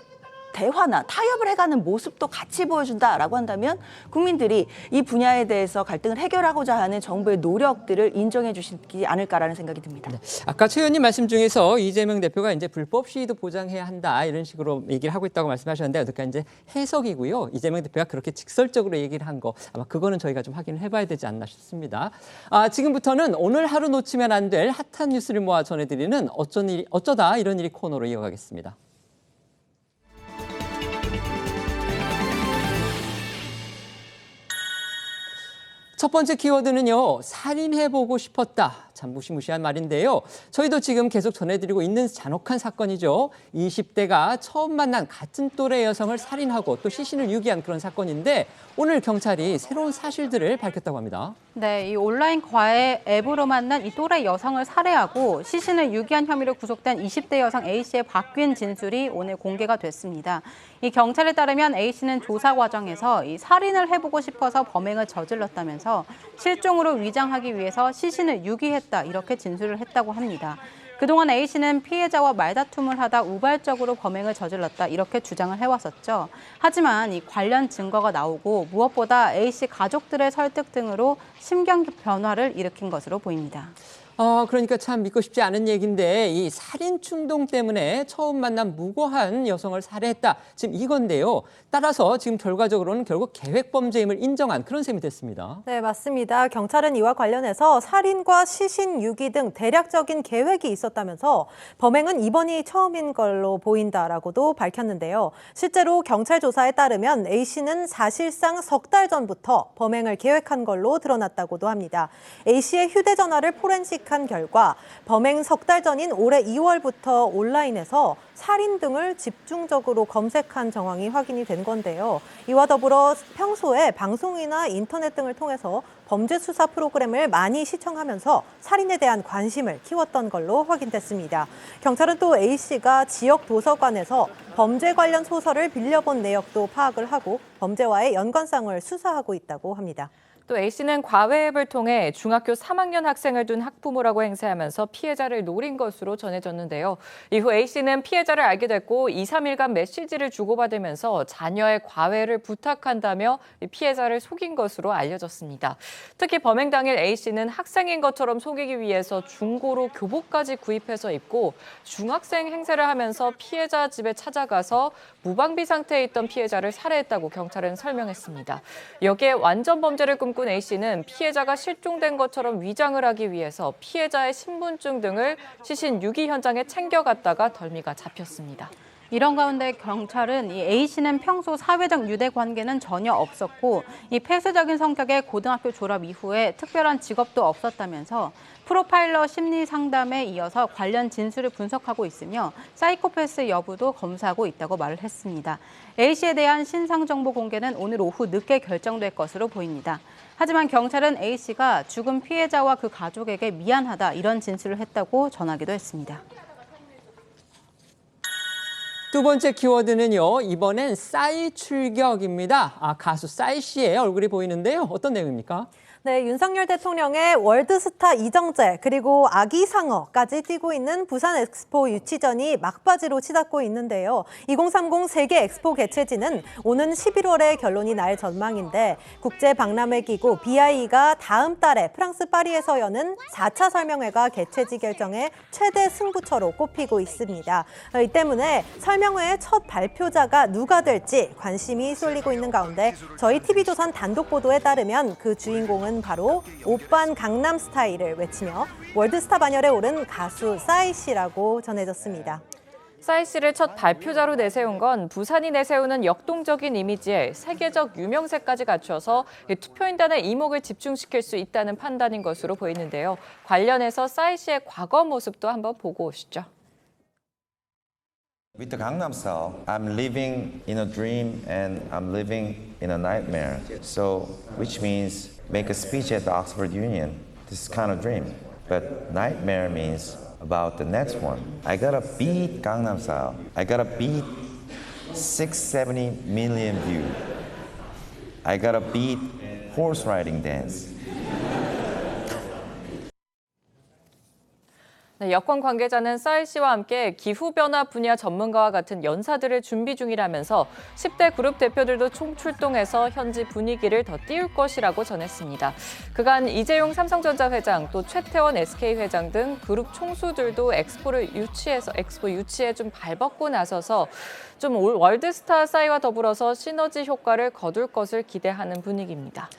대화나 타협을 해가는 모습도 같이 보여준다라고 한다면 국민들이 이 분야에 대해서 갈등을 해결하고자 하는 정부의 노력들을 인정해 주시지 않을까라는 생각이 듭니다. 네. 아까 최 의원님 말씀 중에서 이재명 대표가 이제 불법 시위도 보장해야 한다 이런 식으로 얘기를 하고 있다고 말씀하셨는데, 그러니까 이제 해석이고요. 이재명 대표가 그렇게 직설적으로 얘기를 한 거 아마 그거는 저희가 좀 확인을 해봐야 되지 않나 싶습니다. 지금부터는 오늘 하루 놓치면 안 될 핫한 뉴스를 모아 전해드리는 어쩌다 이런 일이 코너로 이어가겠습니다. 첫 번째 키워드는요, 살인해보고 싶었다. 참 무시무시한 말인데요. 저희도 지금 계속 전해드리고 있는 잔혹한 사건이죠. 20대가 처음 만난 같은 또래 여성을 살인하고 또 시신을 유기한 그런 사건인데 오늘 경찰이 새로운 사실들을 밝혔다고 합니다. 네, 이 온라인 과외 앱으로 만난 이 또래 여성을 살해하고 시신을 유기한 혐의로 구속된 20대 여성 A씨의 바뀐 진술이 오늘 공개가 됐습니다. 이 경찰에 따르면 A씨는 조사 과정에서 이 살인을 해보고 싶어서 범행을 저질렀다면서 실종으로 위장하기 위해서 시신을 유기했다 이렇게 진술을 했다고 합니다. 그동안 A씨는 피해자와 말다툼을 하다 우발적으로 범행을 저질렀다 이렇게 주장을 해왔었죠. 하지만 이 관련 증거가 나오고 무엇보다 A씨 가족들의 설득 등으로 심경 변화를 일으킨 것으로 보입니다. 그러니까 참 믿고 싶지 않은 얘기인데 이 살인 충동 때문에 처음 만난 무고한 여성을 살해했다. 지금 이건데요. 따라서 지금 결과적으로는 결국 계획 범죄임을 인정한 그런 셈이 됐습니다. 네, 맞습니다. 경찰은 이와 관련해서 살인과 시신 유기 등 대략적인 계획이 있었다면서 범행은 이번이 처음인 걸로 보인다라고도 밝혔는데요. 실제로 경찰 조사에 따르면 A씨는 사실상 석 달 전부터 범행을 계획한 걸로 드러났다고도 합니다. A씨의 휴대전화를 포렌식한 결과 범행 석 달 전인 올해 2월부터 온라인에서 살인 등을 집중적으로 검색한 정황이 확인이 된 건데요. 이와 더불어 평소에 방송이나 인터넷 등을 통해서 범죄 수사 프로그램을 많이 시청하면서 살인에 대한 관심을 키웠던 걸로 확인됐습니다. 경찰은 또 A씨가 지역 도서관에서 범죄 관련 소설을 빌려본 내역도 파악을 하고 범죄와의 연관성을 수사하고 있다고 합니다. 또 A씨는 과외 앱을 통해 중학교 3학년 학생을 둔 학부모라고 행세하면서 피해자를 노린 것으로 전해졌는데요. 이후 A씨는 피해자를 알게 됐고 2, 3일간 메시지를 주고받으면서 자녀의 과외를 부탁한다며 피해자를 속인 것으로 알려졌습니다. 특히 범행 당일 A씨는 학생인 것처럼 속이기 위해서 중고로 교복까지 구입해서 입고 중학생 행세를 하면서 피해자 집에 찾아가서 무방비 상태에 있던 피해자를 살해했다고 경찰은 설명했습니다. 여기에 완전 범죄를 꿈꾼 A씨는 피해자가 실종된 것처럼 위장을 하기 위해서 피해자의 신분증 등을 시신 유기 현장에 챙겨갔다가 덜미가 잡혔습니다. 이런 가운데 경찰은 이 A씨는 평소 사회적 유대 관계는 전혀 없었고 이 폐쇄적인 성격의 고등학교 졸업 이후에 특별한 직업도 없었다면서 프로파일러 심리 상담에 이어서 관련 진술을 분석하고 있으며 사이코패스 여부도 검사하고 있다고 말을 했습니다. A씨에 대한 신상 정보 공개는 오늘 오후 늦게 결정될 것으로 보입니다. 하지만 경찰은 A씨가 죽은 피해자와 그 가족에게 미안하다 이런 진술을 했다고 전하기도 했습니다. 두 번째 키워드는요. 이번엔 싸이 출격입니다. 가수 싸이 씨의 얼굴이 보이는데요. 어떤 내용입니까? 네, 윤석열 대통령의 월드스타 이정재 그리고 아기상어까지 뛰고 있는 부산 엑스포 유치전이 막바지로 치닫고 있는데요. 2030 세계 엑스포 개최지는 오는 11월에 결론이 날 전망인데 국제박람회기구 BIE가 다음 달에 프랑스 파리에서 여는 4차 설명회가 개최지 결정에 최대 승부처로 꼽히고 있습니다. 이 때문에 설명회의 첫 발표자가 누가 될지 관심이 쏠리고 있는 가운데 저희 TV조선 단독 보도에 따르면 그 주인공은 바로 오빤 강남스타일을 외치며 월드스타 반열에 오른 가수 싸이 씨라고 전해졌습니다. 싸이 씨를 첫 발표자로 내세운 건 부산이 내세우는 역동적인 이미지에 세계적 유명세까지 갖춰서 투표인단의 이목을 집중시킬 수 있다는 판단인 것으로 보이는데요. 관련해서 싸이 씨의 과거 모습도 한번 보고 오시죠. With the Gangnam Style, I'm living in a dream and I'm living in a nightmare. So, which means make a speech at the Oxford Union. This is kind of dream. But nightmare means about the next one. I gotta beat Gangnam Style. I gotta beat 670 million views. I gotta beat horse riding dance. 네, 여권 관계자는 싸이 씨와 함께 기후변화 분야 전문가와 같은 연사들을 준비 중이라면서 10대 그룹 대표들도 총출동해서 현지 분위기를 더 띄울 것이라고 전했습니다. 그간 이재용 삼성전자 회장, 또 최태원 SK 회장 등 그룹 총수들도 엑스포 유치에 좀 발벗고 나서서 좀 월드스타 싸이와 더불어서 시너지 효과를 거둘 것을 기대하는 분위기입니다.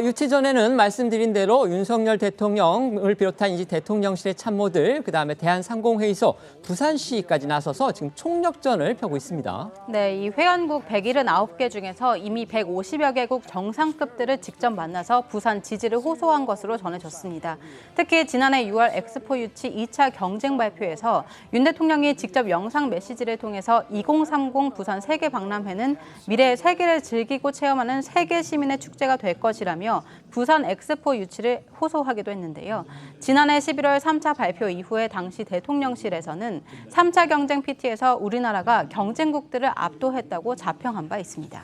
유치 전에는 말씀드린 대로 윤석열 대통령을 비롯한 이제 대통령실의 참모들, 그다음에 대한상공회의소, 부산시까지 나서서 지금 총력전을 펴고 있습니다. 네, 이 회원국 179개 중에서 이미 150여 개국 정상급들을 직접 만나서 부산 지지를 호소한 것으로 전해졌습니다. 특히 지난해 6월 엑스포 유치 2차 경쟁 발표에서 윤 대통령이 직접 영상 메시지를 통해서 2030 부산 세계 박람회는 미래의 세계를 즐기고 체험하는 세계 시민의 축제가 될 것이라며 부산 엑스포 유치를 호소하기도 했는데요. 지난해 11월 3차 발표 이후에 당시 대통령실에서는 3차 경쟁 PT에서 우리나라가 경쟁국들을 압도했다고 자평한 바 있습니다.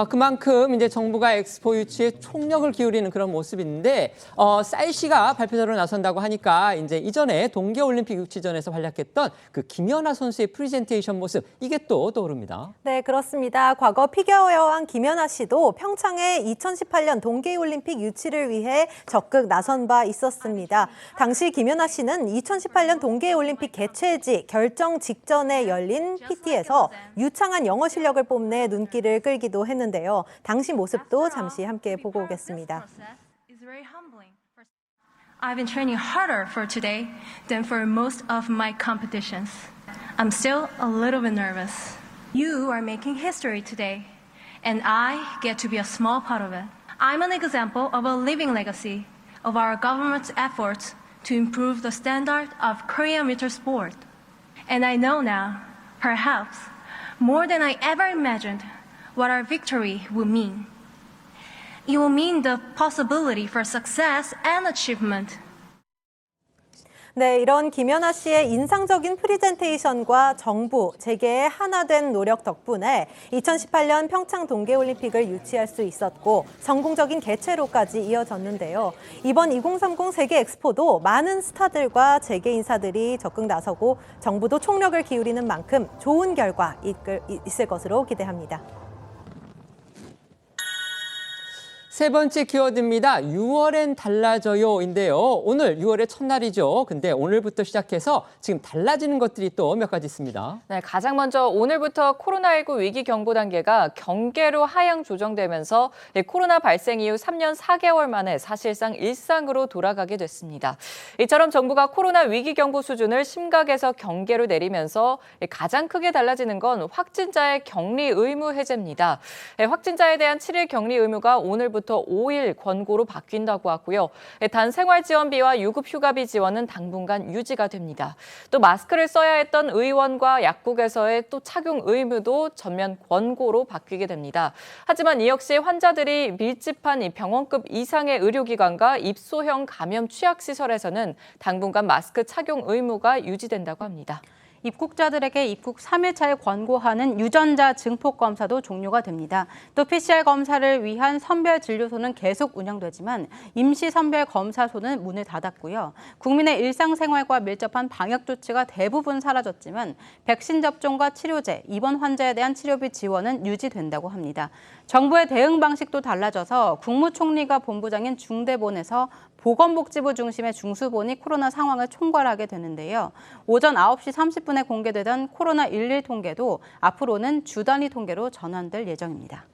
그만큼 이제 정부가 엑스포 유치에 총력을 기울이는 그런 모습인데 쌀씨가 발표자로 나선다고 하니까 이제 이전에 동계올림픽 유치전에서 활약했던 그 김연아 선수의 프리젠테이션 모습 이게 또 떠오릅니다. 네, 그렇습니다. 과거 피겨어 여왕 김연아 씨도 평창에 2018년 동계올림픽 유치를 위해 적극 나선 바 있었습니다. 당시 김연아 씨는 2018년 동계올림픽 개최지 결정 직전에 열린 PT에서 유창한 영어 실력을 뽐내 눈길을 끌기도 했는데요. 당시 모습도 잠시 함께 보고 오겠습니다. I've been training harder for today than for most of my competitions. I'm still a little bit nervous. You are making history today, and I get to be a small part of it. I'm an example of a living legacy of our government's efforts to improve the standard of Korean winter sport. And I know now, perhaps, more than I ever imagined, what our victory will mean. It will mean the possibility for success and achievement. 네, 이런 김연아 씨의 인상적인 프리젠테이션과 정부, 재계의 하나 된 노력 덕분에 2018년 평창 동계올림픽을 유치할 수 있었고 성공적인 개최로까지 이어졌는데요. 이번 2030 세계 엑스포도 많은 스타들과 재계 인사들이 적극 나서고 정부도 총력을 기울이는 만큼 좋은 결과 있을 것으로 기대합니다. 세 번째 키워드입니다. 6월엔 달라져요인데요. 오늘 6월의 첫날이죠. 근데 오늘부터 시작해서 지금 달라지는 것들이 또 몇 가지 있습니다. 네, 가장 먼저 오늘부터 코로나19 위기 경보 단계가 경계로 하향 조정되면서 코로나 발생 이후 3년 4개월 만에 사실상 일상으로 돌아가게 됐습니다. 이처럼 정부가 코로나 위기 경보 수준을 심각에서 경계로 내리면서 가장 크게 달라지는 건 확진자의 격리 의무 해제입니다. 확진자에 대한 7일 격리 의무가 오늘부터 5일 권고로 바뀐다고 하고요. 단 생활지원비와 유급휴가비 지원은 당분간 유지가 됩니다. 또 마스크를 써야 했던 의원과 약국에서의 또 착용 의무도 전면 권고로 바뀌게 됩니다. 하지만 이 역시 환자들이 밀집한 이 병원급 이상의 의료기관과 입소형 감염 취약시설에서는 당분간 마스크 착용 의무가 유지된다고 합니다. 입국자들에게 입국 3일차에 권고하는 유전자 증폭 검사도 종료가 됩니다. 또 PCR 검사를 위한 선별 진료소는 계속 운영되지만 임시 선별 검사소는 문을 닫았고요. 국민의 일상생활과 밀접한 방역 조치가 대부분 사라졌지만 백신 접종과 치료제, 입원 환자에 대한 치료비 지원은 유지된다고 합니다. 정부의 대응 방식도 달라져서 국무총리가 본부장인 중대본에서 보건복지부 중심의 중수본이 코로나 상황을 총괄하게 되는데요. 오전 9시 30분에 공개되던 코로나11 통계도 앞으로는 주 단위 통계로 전환될 예정입니다.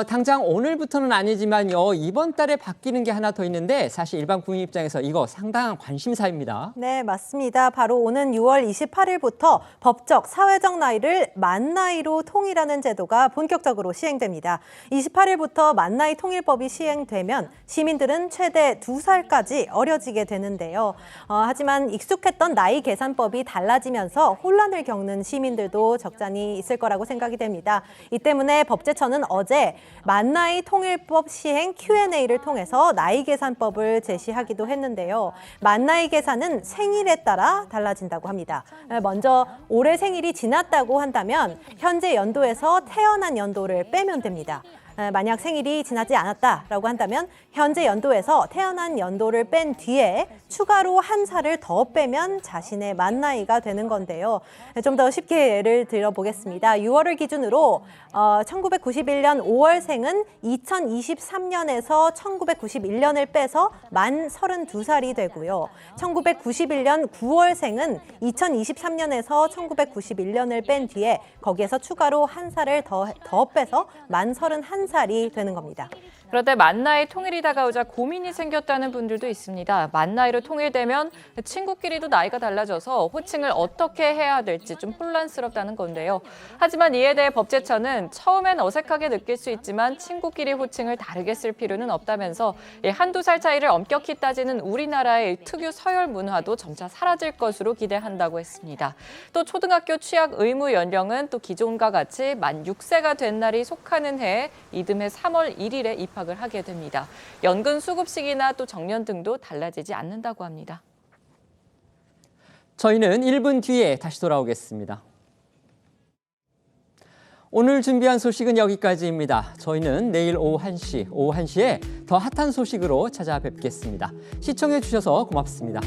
당장 오늘부터는 아니지만요. 이번 달에 바뀌는 게 하나 더 있는데 사실 일반 국민 입장에서 이거 상당한 관심사입니다. 네, 맞습니다. 바로 오는 6월 28일부터 법적, 사회적 나이를 만 나이로 통일하는 제도가 본격적으로 시행됩니다. 28일부터 만 나이 통일법이 시행되면 시민들은 최대 2살까지 어려지게 되는데요. 하지만 익숙했던 나이 계산법이 달라지면서 혼란을 겪는 시민들도 적잖이 있을 거라고 생각이 됩니다. 이 때문에 법제처는 어제 만 나이 통일법 시행 Q&A를 통해서 나이 계산법을 제시하기도 했는데요. 만 나이 계산은 생일에 따라 달라진다고 합니다. 먼저 올해 생일이 지났다고 한다면 현재 연도에서 태어난 연도를 빼면 됩니다. 만약 생일이 지나지 않았다라고 한다면 현재 연도에서 태어난 연도를 뺀 뒤에 추가로 한 살을 더 빼면 자신의 만 나이가 되는 건데요. 좀 더 쉽게 예를 들어보겠습니다. 6월을 기준으로 1991년 5월생은 2023년에서 1991년을 빼서 만 32살이 되고요. 1991년 9월생은 2023년에서 1991년을 뺀 뒤에 거기에서 추가로 한 살을 더 빼서 만 31살이 되는 겁니다. 그런데 만 나이 통일이 다가오자 고민이 생겼다는 분들도 있습니다. 만 나이로 통일되면 친구끼리도 나이가 달라져서 호칭을 어떻게 해야 될지 좀 혼란스럽다는 건데요. 하지만 이에 대해 법제처는 처음엔 어색하게 느낄 수 있지만 친구끼리 호칭을 다르게 쓸 필요는 없다면서 한두 살 차이를 엄격히 따지는 우리나라의 특유 서열 문화도 점차 사라질 것으로 기대한다고 했습니다. 또 초등학교 취학 의무 연령은 또 기존과 같이 만 6세가 된 날이 속하는 해에 이듬해 3월 1일에 입학을 하게 됩니다. 연금 수급식이나 또 정년 등도 달라지지 않는다고 합니다. 저희는 1분 뒤에 다시 돌아오겠습니다. 오늘 준비한 소식은 여기까지입니다. 저희는 내일 오후 1시에 더 핫한 소식으로 찾아뵙겠습니다. 시청해 주셔서 고맙습니다.